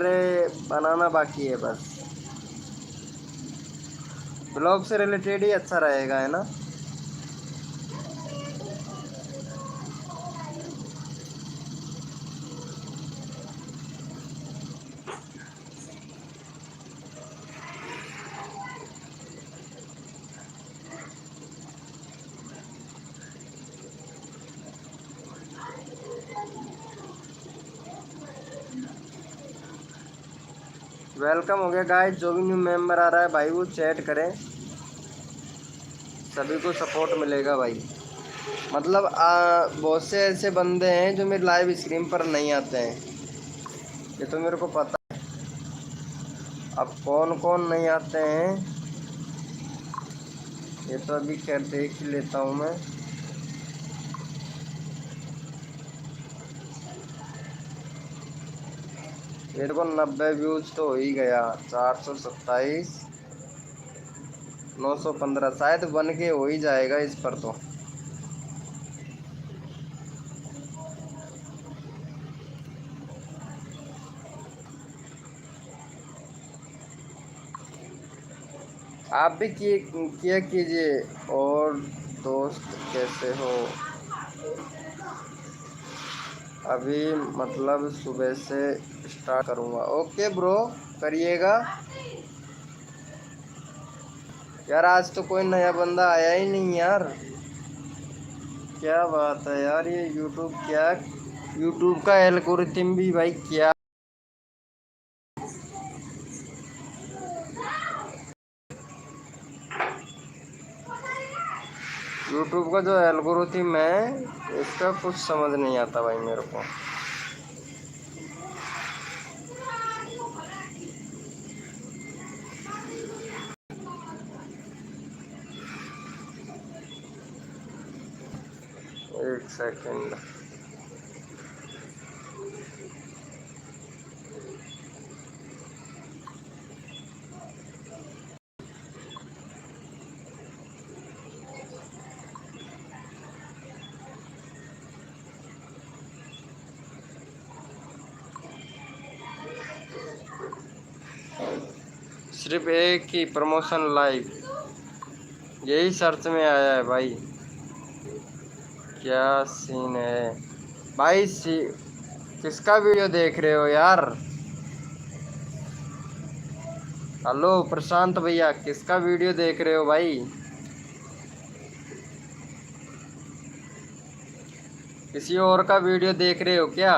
[SPEAKER 1] बनाना बाकी है बस। ब्लॉग से रिलेटेड ही अच्छा रहेगा है ना। वेलकम हो गया गाइस, जो भी न्यू मेंबर आ रहा है भाई वो चैट करें, सभी को सपोर्ट मिलेगा भाई। मतलब बहुत से ऐसे बंदे हैं जो मेरे लाइव स्क्रीन पर नहीं आते हैं, ये तो मेरे को पता है। अब कौन कौन नहीं आते हैं ये तो अभी खैर देख ही लेता हूँ मैं। मेरे को 90 व्यूज तो हो ही गया, 427, 915 शायद बन के हो ही जाएगा इस पर तो। आप भी किया कीजिए। और दोस्त कैसे हो? अभी मतलब सुबह से स्टार्ट करूँगा। ओके ब्रो, करिएगा। यार आज तो कोई नया बंदा आया ही नहीं यार, क्या बात है यार। ये यूट्यूब का एल्गोरिथम भी भाई क्या। यूट्यूब का जो एल्गोरिथम है इसका कुछ समझ नहीं आता भाई मेरे को। एक सेकंड। सिर्फ एक ही प्रमोशन लाइव, यही सर्च में आया है भाई। क्या सीन है भाई? किसका वीडियो देख रहे हो यार? हेलो प्रशांत भैया, किसका वीडियो देख रहे हो भाई? किसी और का वीडियो देख रहे हो क्या?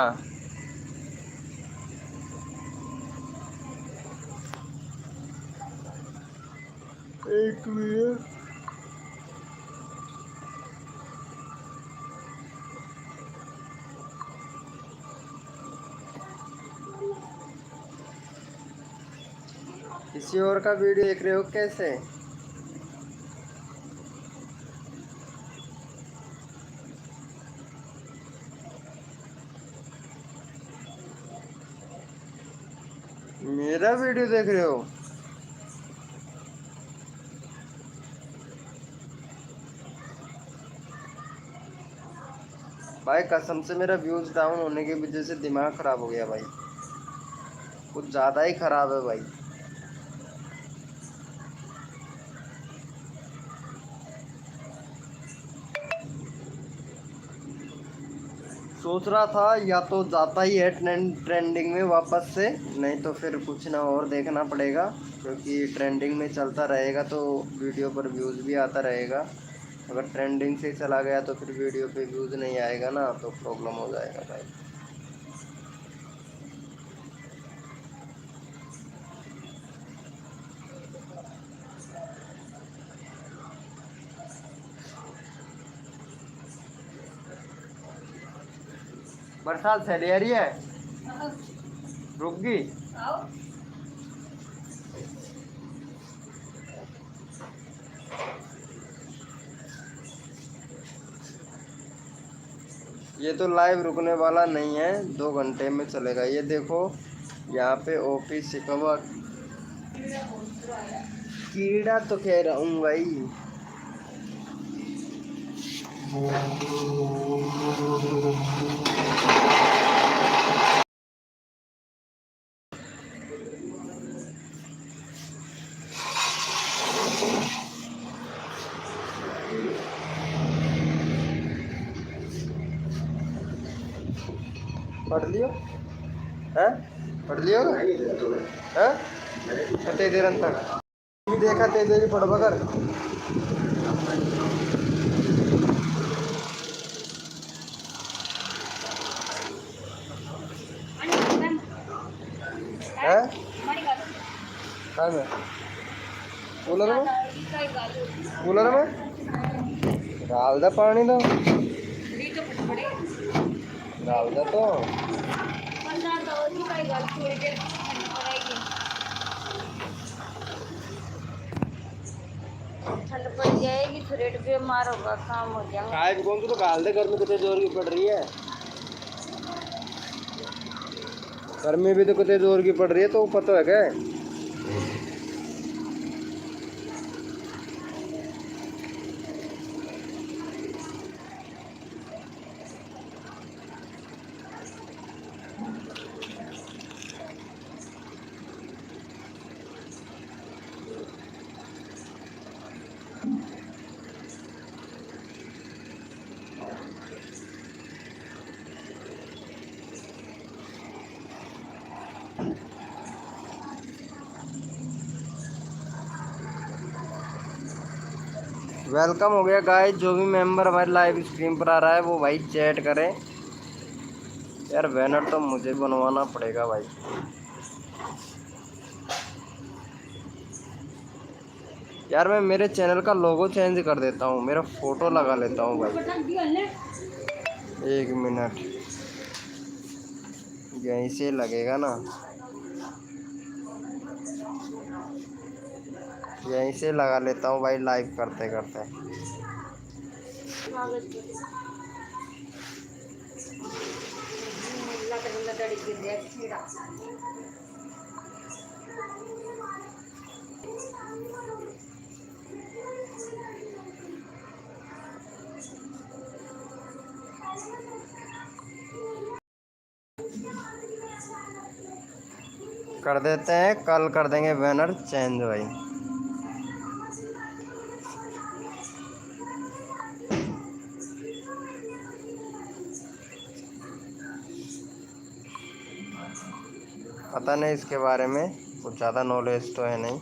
[SPEAKER 1] एक मिनट। किसी और का वीडियो देख रहे हो कैसे? मेरा वीडियो देख रहे हो? भाई कसम से मेरा व्यूज डाउन होने की वजह से दिमाग खराब हो गया भाई, कुछ ज़्यादा ही खराब है भाई। सोच रहा था या तो जाता ही है ट्रेंडिंग में वापस से, नहीं तो फिर कुछ ना और देखना पड़ेगा, क्योंकि ट्रेंडिंग में चलता रहेगा तो वीडियो पर व्यूज़ भी आता रहेगा। अगर ट्रेंडिंग से चला गया तो फिर वीडियो पे व्यूज़ नहीं आएगा ना, तो प्रॉब्लम हो जाएगा भाई। बरसात चली आ रही है, रुक गई। ये तो लाइव रुकने वाला नहीं है, 2 घंटे में चलेगा। ये देखो यहाँ पे ओपी शिकवा कीड़ा तो कह रहा हूँ भाई। पढ़ लियो है, पढ़ लियो है, ते देर तक देखा ते देर पढ़ बगर है कहाँ में कूलर में डाल दे पानी तो डाल दे तो
[SPEAKER 2] ठंड पड़ जाएगी तो रेट बीमार होगा, काम हो जाएगा।
[SPEAKER 1] खाए भी कौन तो डाल दे, गर्मी कितने जोर की पड़ रही है, गर्मी भी तो कितने जोर की पड़ रही है, तो पता है क्या। वेलकम हो गया गाइस, जो भी मेंबर हमारे लाइव स्ट्रीम पर आ रहा है वो भाई चैट करें। यार बैनर तो मुझे बनवाना पड़ेगा भाई। यार मैं मेरे चैनल का लोगो चेंज कर देता हूँ, मेरा फोटो लगा लेता हूँ भाई। एक मिनट, यहीं से लगेगा ना, यहीं से लगा लेता हूँ भाई लाइव करते करते। कर देते हैं, कल कर देंगे बैनर चेंज भाई। पता नहीं इसके बारे में, कुछ ज़्यादा नॉलेज तो है नहीं।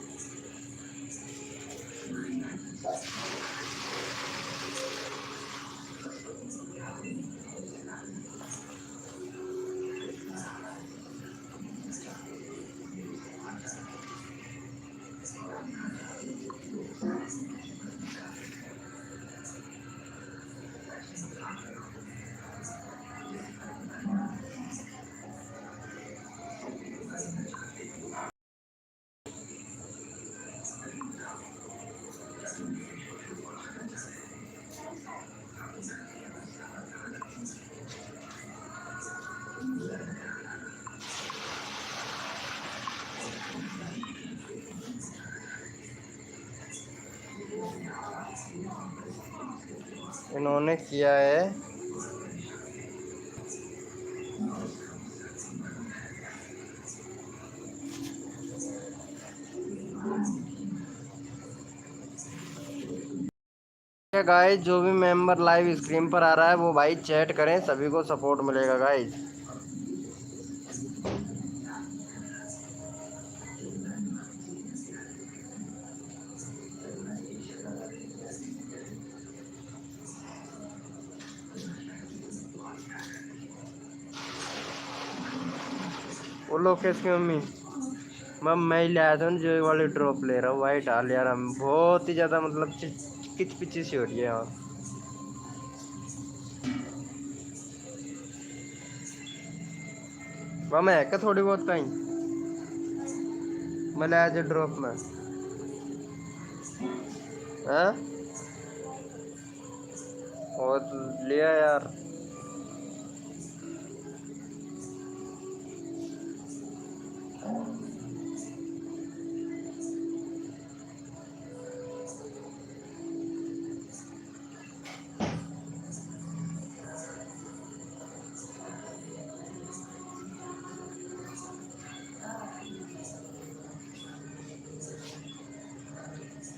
[SPEAKER 1] इन्होंने किया है गाइस, जो भी मेंबर लाइव स्क्रीन पर आ रहा है वो भाई चैट करें, सभी को सपोर्ट मिलेगा गाइस। वो लोकेश की मम्मी मैं ही लाया था जो वाली ड्रॉप ले रहा हूँ वाइट हाल। यार हम बहुत ही ज़्यादा मतलब किच पिची सी हो रही है यार। वह मैं है क्या थोड़ी बहुत कहीं मैं लाया जो ड्रॉप में है, और लिया यार।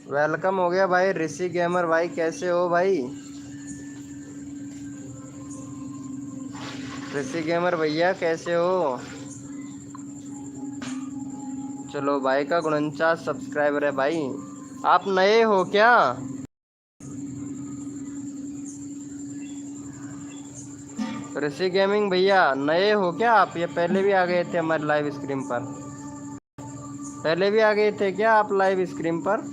[SPEAKER 1] वेलकम हो गया भाई ऋषि गेमर भाई, कैसे हो भाई? ऋषि गेमर भैया कैसे हो? चलो भाई का 49 सब्सक्राइबर है भाई। आप नए हो क्या? ऋषि गेमिंग भैया नए हो क्या आप? ये पहले भी आ गए थे हमारे लाइव स्ट्रीम पर? पहले भी आ गए थे क्या आप लाइव स्ट्रीम पर?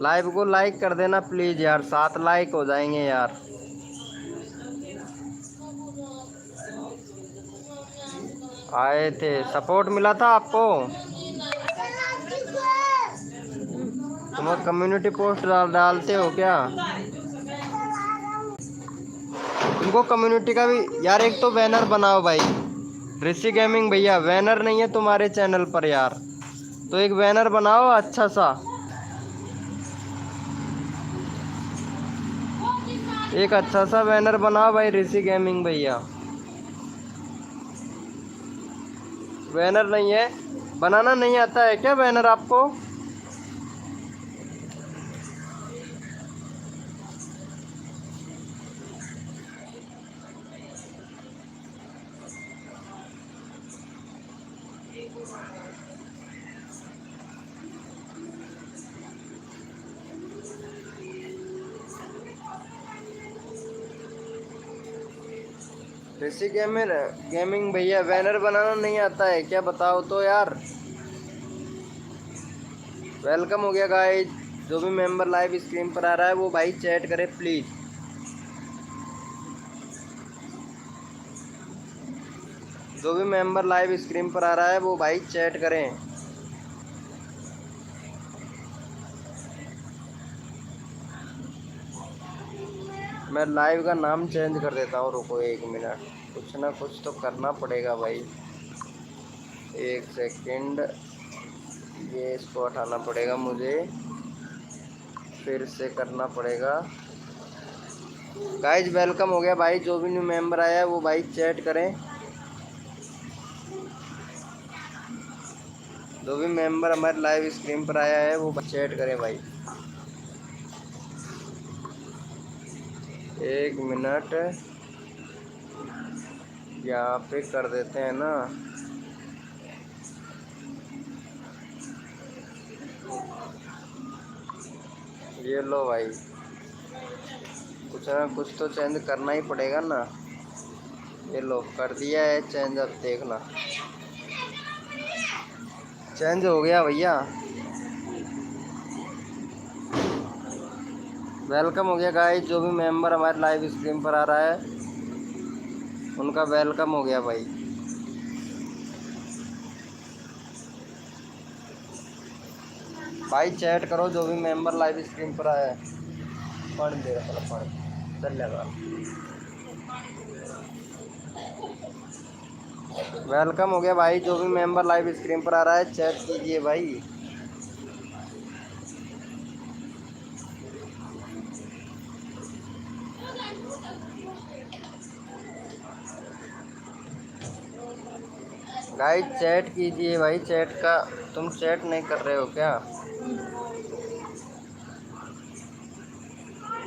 [SPEAKER 1] लाइव को लाइक कर देना प्लीज यार, 7 लाइक हो जाएंगे यार। आए थे, सपोर्ट मिला था आपको? तुम कम्युनिटी पोस्ट डालते हो क्या? तुमको कम्युनिटी का भी यार एक तो बैनर बनाओ भाई। ऋषि गेमिंग भैया बैनर नहीं है तुम्हारे चैनल पर यार, तो एक बैनर बनाओ अच्छा सा। एक अच्छा सा बैनर बनाओ भाई ऋषि गेमिंग भैया। बैनर नहीं है, बनाना नहीं आता है क्या बैनर आपको? ऋषि गेमिंग भैया बैनर बनाना नहीं आता है क्या, बताओ तो यार। वेलकम हो गया गाइस, जो भी मेंबर लाइव स्क्रीन पर आ रहा है वो भाई चैट करे प्लीज। जो भी मेंबर लाइव स्क्रीन पर आ रहा है वो भाई चैट करें। मैं लाइव का नाम चेंज कर देता हूँ, रुको 1 मिनट, कुछ ना कुछ तो करना पड़ेगा भाई। 1 सेकंड, ये इसको हटाना पड़ेगा मुझे, फिर से करना पड़ेगा। गाइज वेलकम हो गया भाई, जो भी न्यू मेंबर आया है वो भाई चैट करें। जो भी मेंबर हमारे लाइव स्क्रीन पर आया है वो चैट करें भाई। 1 मिनट, यहाँ पे कर देते हैं ना। ये लो भाई, कुछ ना कुछ तो चेंज करना ही पड़ेगा ना। ये लो कर दिया है चेंज, अब देखना चेंज हो गया भैया। वेलकम हो गया गाइस, जो भी मेंबर हमारे लाइव स्ट्रीम पर आ रहा है उनका वेलकम हो गया भाई। भाई चैट करो जो भी मेंबर लाइव स्ट्रीम पर आया है। पानी दे रहा था, पानी चल लगा। वेलकम हो गया भाई, जो भी मेंबर लाइव स्क्रीन पर आ रहा है चैट कीजिए भाई। गाइस चैट कीजिए भाई, चैट का तुम चैट नहीं कर रहे हो क्या?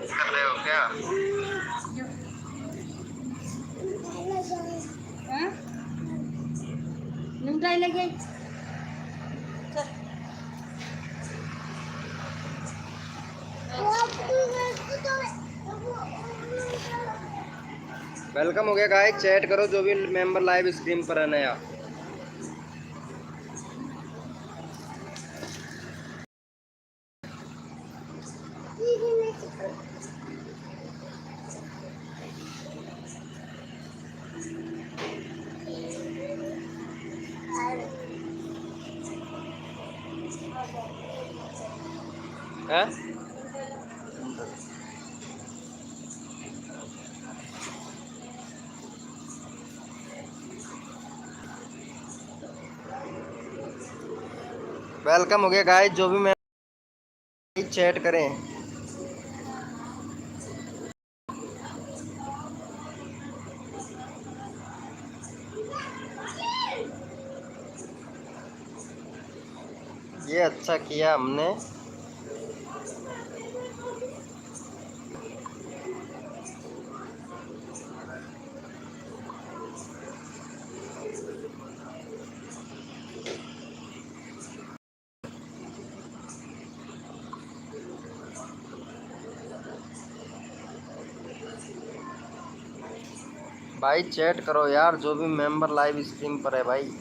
[SPEAKER 1] कर रहे हो क्या?
[SPEAKER 2] निमटाई लगे
[SPEAKER 1] वेलकम हो गया गाइस, चैट करो जो भी मेंबर लाइव स्ट्रीम पर है नया। है वेलकम हो गया गाइस, जो भी मैं चैट करें। ये अच्छा किया हमने। भाई चैट करो यार, जो भी मेंबर लाइव स्ट्रीम पर है भाई।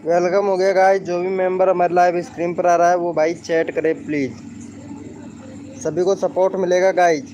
[SPEAKER 1] वेलकम हो गया गाइस। जो भी मेंबर हमारे लाइव स्ट्रीम पर आ रहा है वो भाई चैट करे प्लीज़, सभी को सपोर्ट मिलेगा गाइस।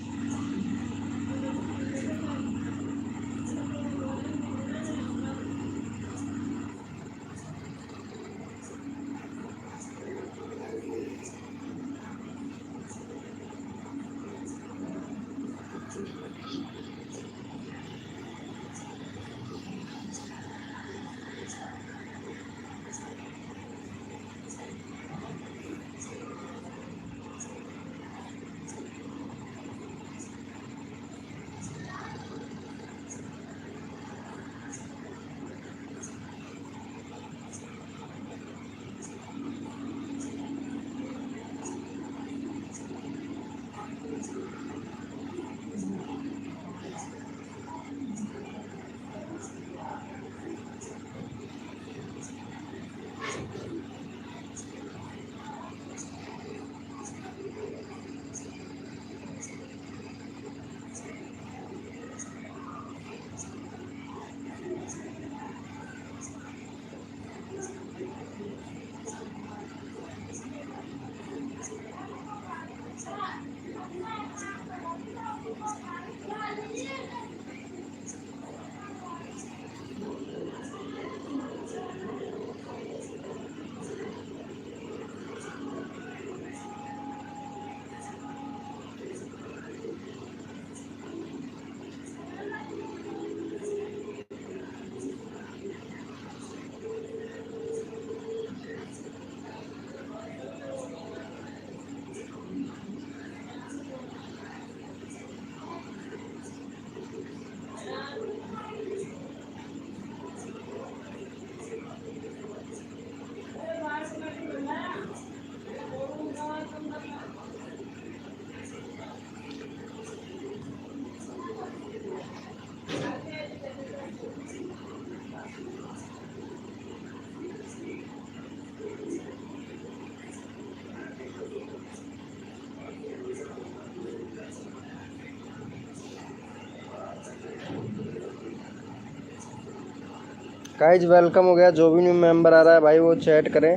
[SPEAKER 1] गाइस वेलकम हो गया। जो भी न्यू मेंबर आ रहा है भाई वो चैट करें।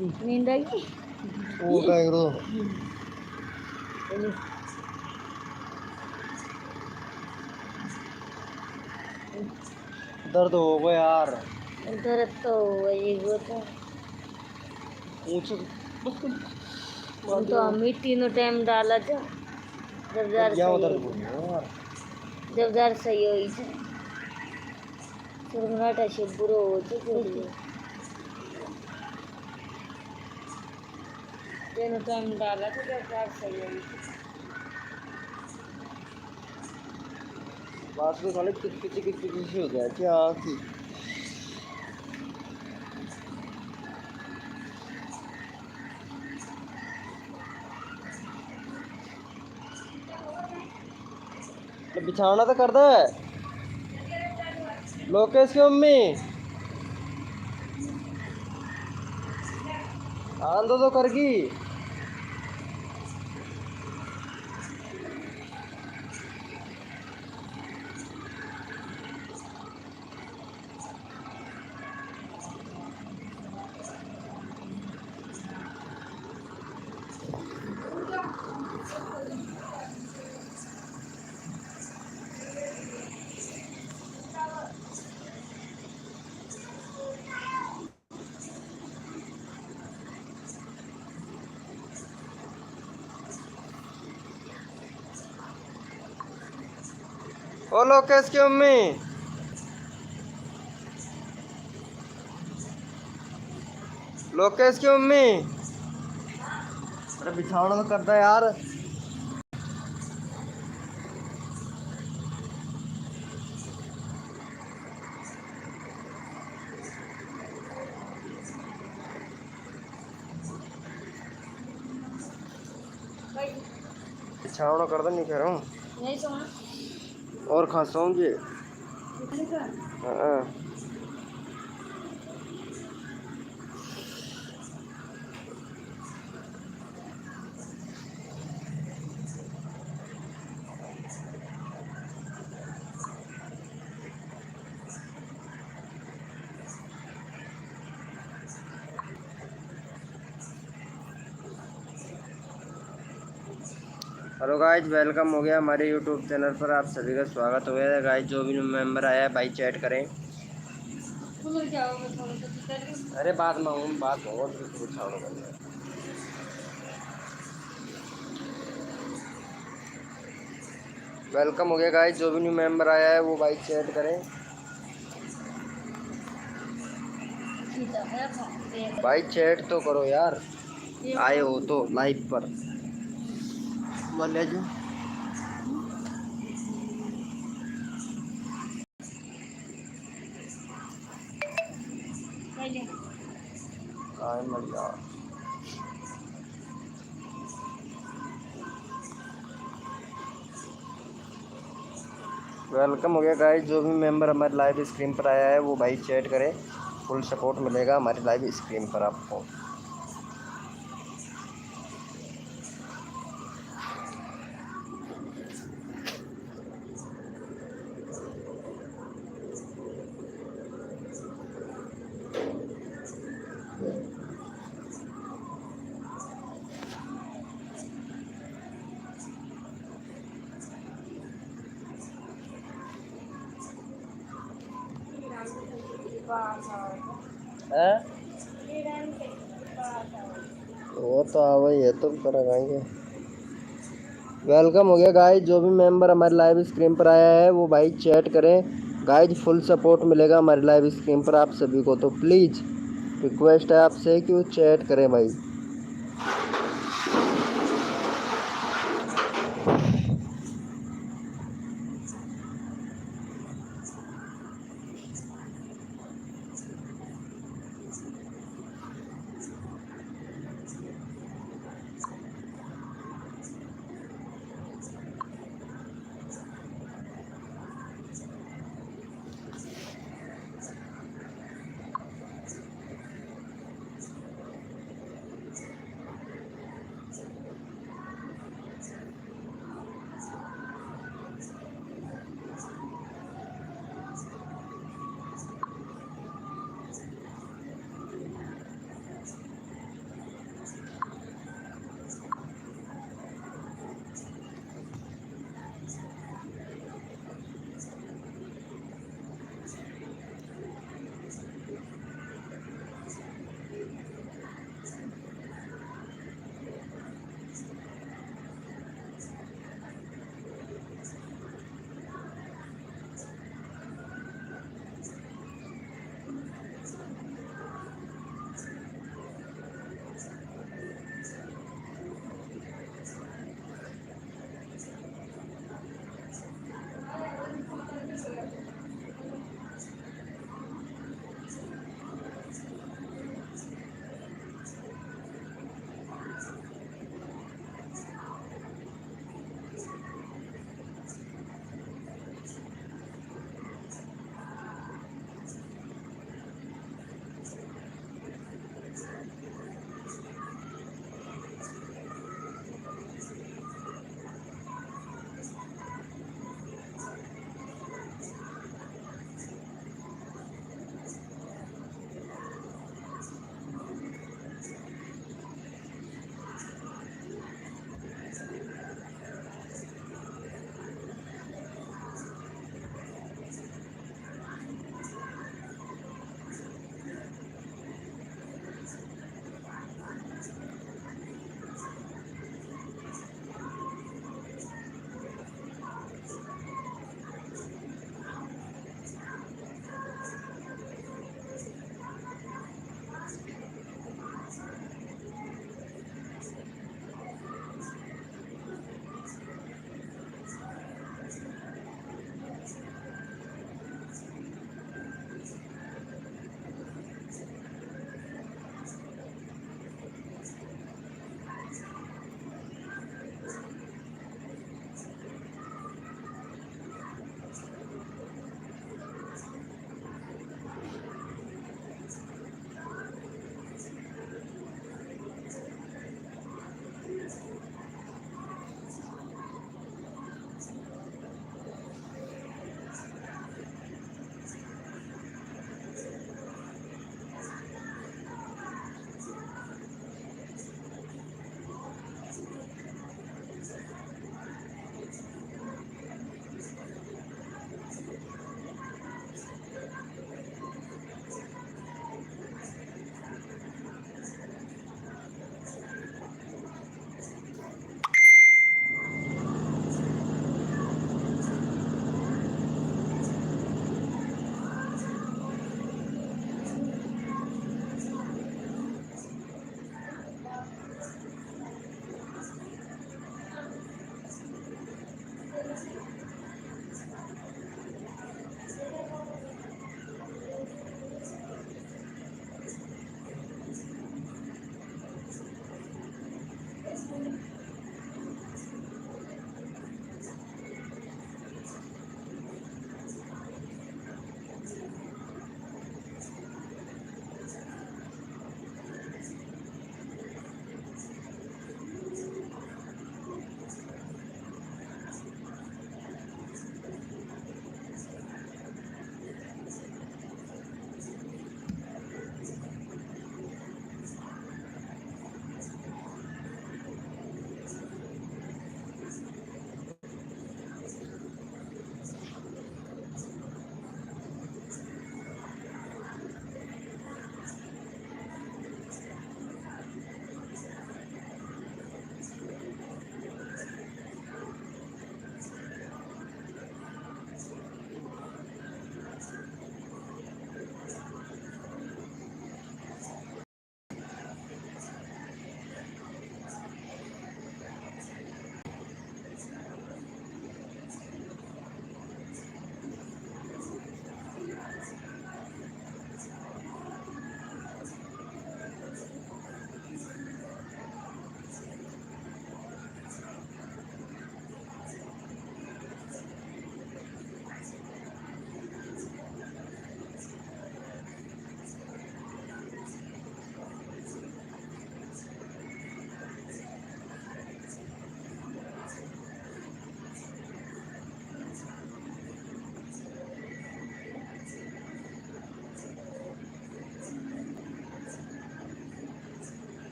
[SPEAKER 2] नींद आई?
[SPEAKER 1] वो क्या करो दर्द हो गया यार।
[SPEAKER 2] दर्द तो वही वो तो हम ही तीनों टाइम डाला था जब जार सही हो सुरंगनाटा से बुरो हो तीनों टाइम डाला था जब जार सही हो
[SPEAKER 1] बात में साले किच हो गया क्या थी। तो बिछाना तो कर दे लोकेश की मम्मी आंदो तो करगी। ओ लोकेश की मम्मी लोकेश की मम्मी अरे बिछाना तो करता है यार। बिछाना कर दे नहीं कह रहा हूँ
[SPEAKER 2] नहीं सोना
[SPEAKER 1] और खा सोऊंगी। हाँ हेलो गाइज वेलकम हो गया हमारे यूट्यूब चैनल पर। आप सभी का स्वागत हो गया गाइज। जो भी मेंबर आया है भाई चैट करें। अरे बात में बात बहुत वेलकम हो गया गाइज। जो भी न्यू मेंबर आया है वो भाई चैट करें। भाई चैट तो करो यार आए हो तो लाइव पर बोले जो आए मर यार। वेलकम हो गया गाइज। जो भी मेंबर हमारे लाइव स्क्रीन पर आया है वो भाई चैट करें। फुल सपोर्ट मिलेगा हमारी लाइव स्क्रीन पर आपको। वो तो आवा ही है तो कराएंगे। वेलकम हो गया गाइज। जो भी मेंबर हमारे लाइव स्क्रीन पर आया है वो भाई चैट करें। गाइज फुल सपोर्ट मिलेगा हमारी लाइव स्क्रीन पर आप सभी को। तो प्लीज़ रिक्वेस्ट है आपसे कि वो चैट करें भाई।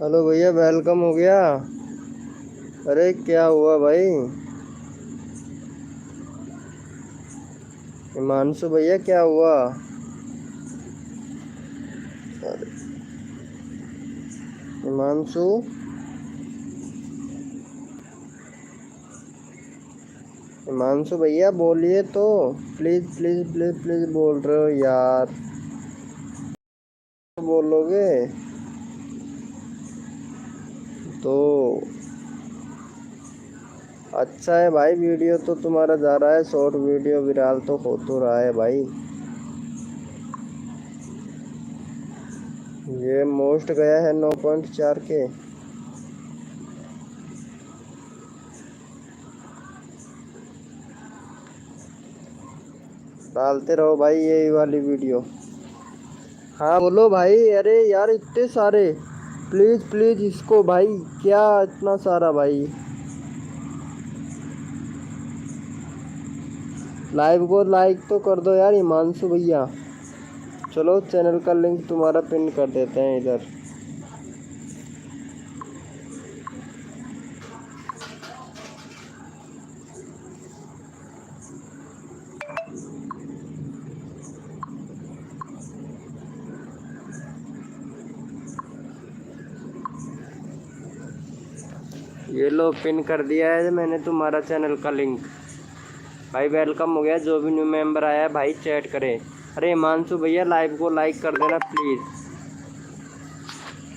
[SPEAKER 1] हेलो भैया, वेलकम हो गया। अरे क्या हुआ भाई? हिमांशु भैया क्या हुआ? अरे हिमांशु, हिमांशु भैया बोलिए तो। प्लीज प्लीज प्लीज प्लीज बोल रहे हो यार, तो बोलोगे तो अच्छा है भाई। वीडियो तो तुम्हारा जा रहा है, शॉर्ट वीडियो वायरल तो हो तो रहा है भाई। ये मोस्ट गया है 9.4 के। डालते रहो भाई यही वाली वीडियो। हाँ बोलो भाई। अरे यार इतने सारे, प्लीज प्लीज इसको भाई। क्या इतना सारा भाई? लाइव को लाइक तो कर दो यार हिमांशु भैया। चलो चैनल का लिंक तुम्हारा पिन कर देते हैं इधर। ये लो पिन कर दिया है मैंने तुम्हारा चैनल का लिंक। भाई वेलकम हो गया। जो भी न्यू मेंबर आया है भाई चैट करें। अरे हिमांशु भैया लाइव को लाइक कर देना प्लीज़।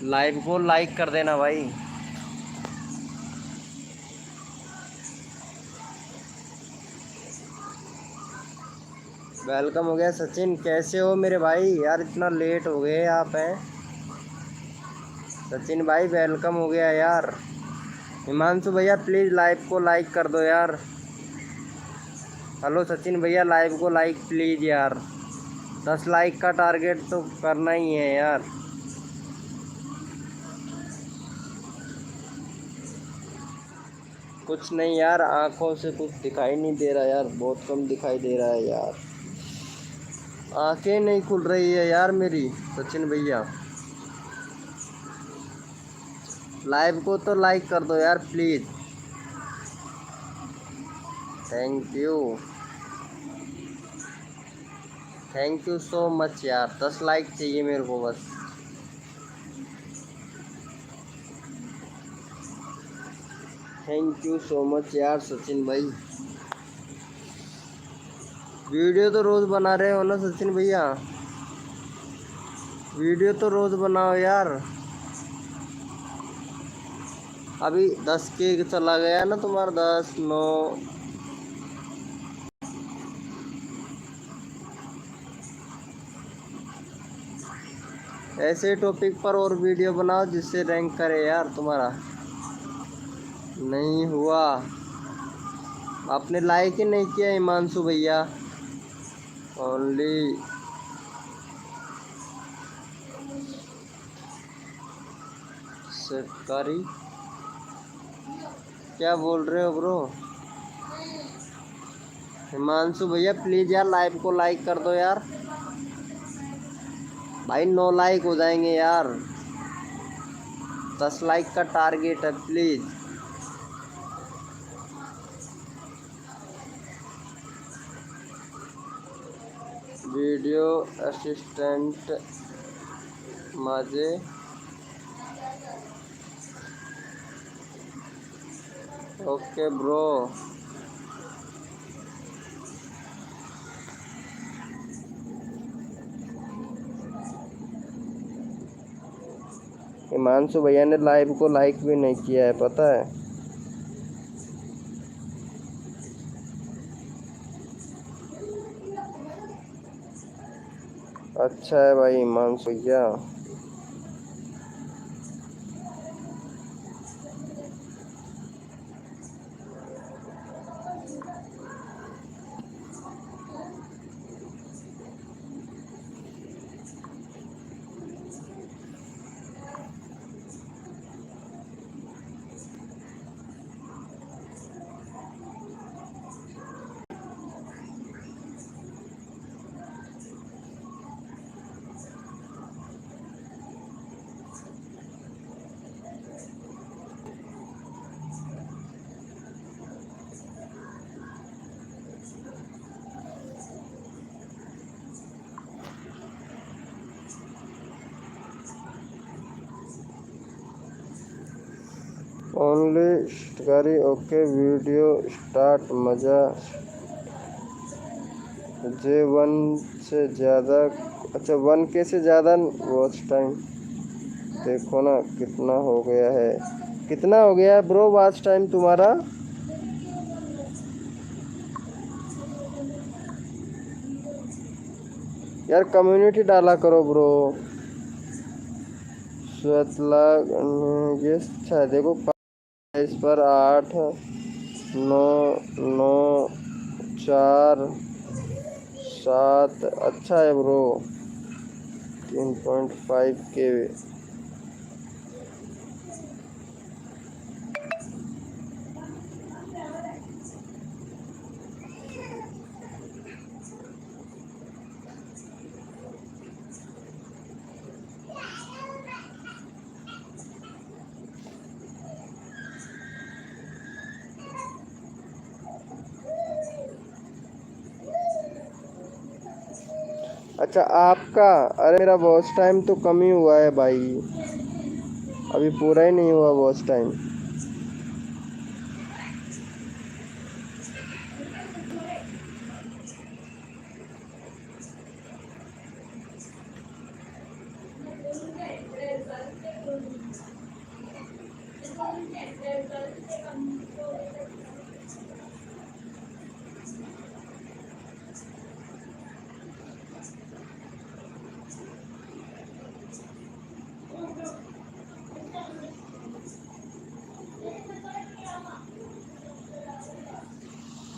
[SPEAKER 1] लाइव को लाइक कर देना भाई। वेलकम हो गया। सचिन कैसे हो मेरे भाई? यार इतना लेट हो गए आप हैं। सचिन भाई वेलकम हो गया यार। हिमांशु भैया प्लीज़ लाइव को लाइक कर दो यार। हेलो सचिन भैया लाइव को लाइक प्लीज़ यार। 10 लाइक का टारगेट तो करना ही है यार। कुछ नहीं यार, आंखों से कुछ दिखाई नहीं दे रहा यार, बहुत कम दिखाई दे रहा है यार। आंखें नहीं खुल रही है यार मेरी सचिन भैया। लाइव को तो लाइक कर दो यार please. Thank you, thank you so much यार। 10 लाइक चाहिए मेरे को बस। थैंक यू सो मच यार सचिन भाई। वीडियो तो रोज़ बना रहे हो ना सचिन भैया? वीडियो तो रोज़ बनाओ यार। अभी 10 के चला गया ना तुम्हारा, 10 9। ऐसे टॉपिक पर और वीडियो बनाओ जिससे रैंक करे यार तुम्हारा। नहीं हुआ, आपने लाइक ही नहीं किया हिमांशु भैया। ओनली सरकारी क्या बोल रहे हो ब्रो? हिमांशु भैया प्लीज़ यार लाइव को लाइक कर दो यार भाई। 9 लाइक हो जाएंगे यार। 10 लाइक का टारगेट है प्लीज़। वीडियो असिस्टेंट माझे ओके ब्रो। हिमांशु भैया ने लाइव को लाइक भी नहीं किया है पता है। अच्छा है भाई हिमांशु भैया। Only story okay. Video start मज़ा J1 से ज़्यादा। अच्छा 1K से ज़्यादा वॉच टाइम। देखो ना कितना हो गया है, कितना हो गया है ब्रो वॉच टाइम तुम्हारा? यार कम्युनिटी डाला करो ब्रो। स्वतला ये अच्छा है देखो। इस पर 8 9 9 4 7 अच्छा है ब्रो। 3.5K। अच्छा आपका, अरे मेरा वॉच टाइम तो कम ही हुआ है भाई, अभी पूरा ही नहीं हुआ वॉच टाइम।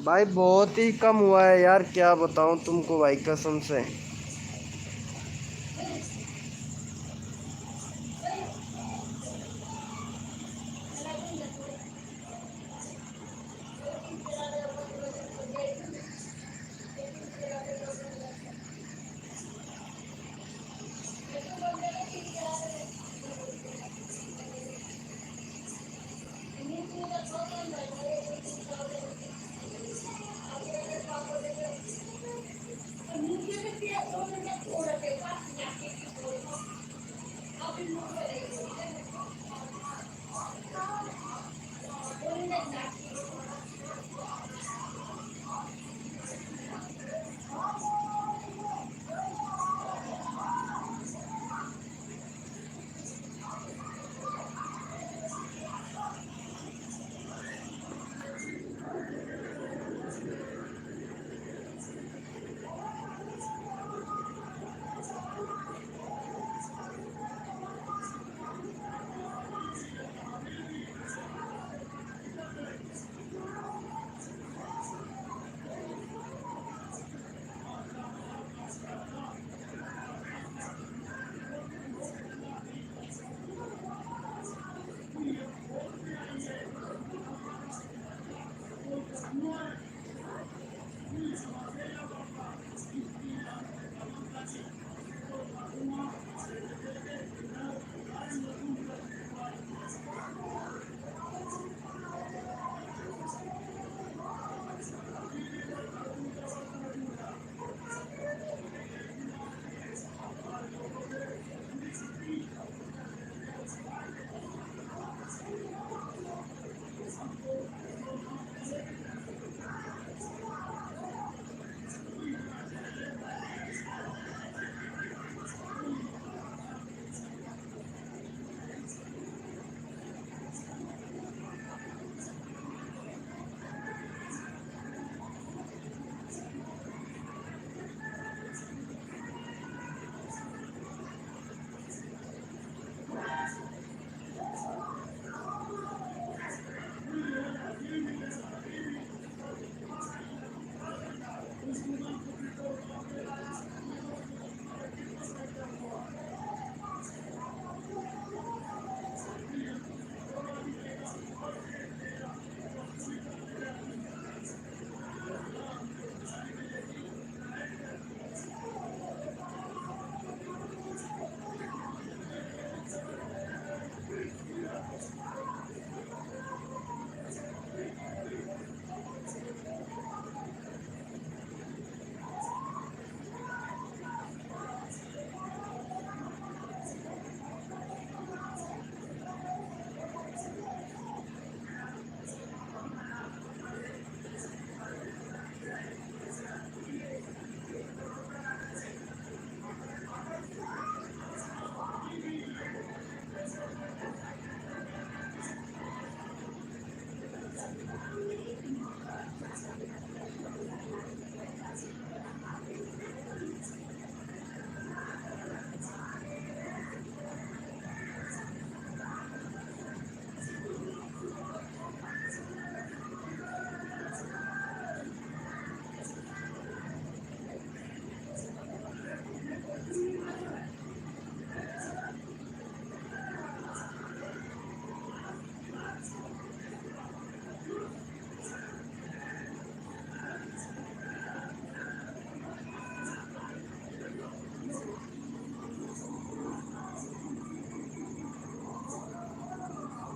[SPEAKER 1] भाई बहुत ही कम हुआ है यार, क्या बताऊं तुमको भाई कसम से।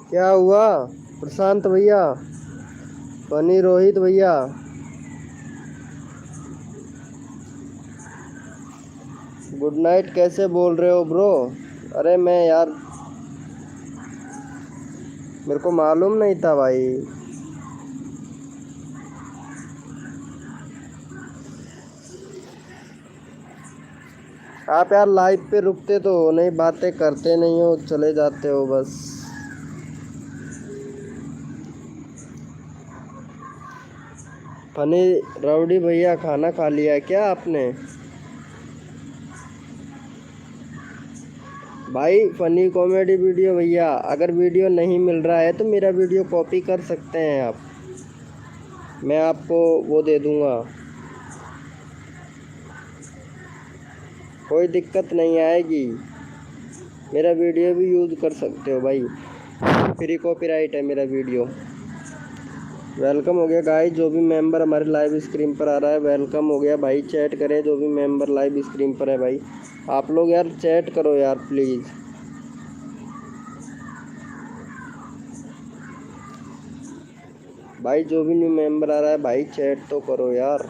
[SPEAKER 1] क्या हुआ प्रशांत भैया, फनी रोहित भैया? गुड नाइट कैसे बोल रहे हो ब्रो? अरे मैं यार, मेरे को मालूम नहीं था भाई। आप यार लाइव पे रुकते तो हो नहीं, बातें करते नहीं हो, चले जाते हो बस। फनी राउडी भैया खाना खा लिया है क्या आपने? भाई फनी कॉमेडी वीडियो भैया, अगर वीडियो नहीं मिल रहा है तो मेरा वीडियो कॉपी कर सकते हैं आप। मैं आपको वो दे दूँगा, कोई दिक्कत नहीं आएगी। मेरा वीडियो भी यूज़ कर सकते हो भाई, फ्री कॉपीराइट है मेरा वीडियो। वेलकम हो गया गाइस, जो भी मेंबर हमारे लाइव स्क्रीन पर आ रहा है वेलकम हो गया भाई। चैट करें जो भी मेंबर लाइव स्क्रीन पर है भाई, आप लोग यार चैट करो यार प्लीज़। भाई जो भी न्यू मेंबर आ रहा है भाई चैट तो करो यार।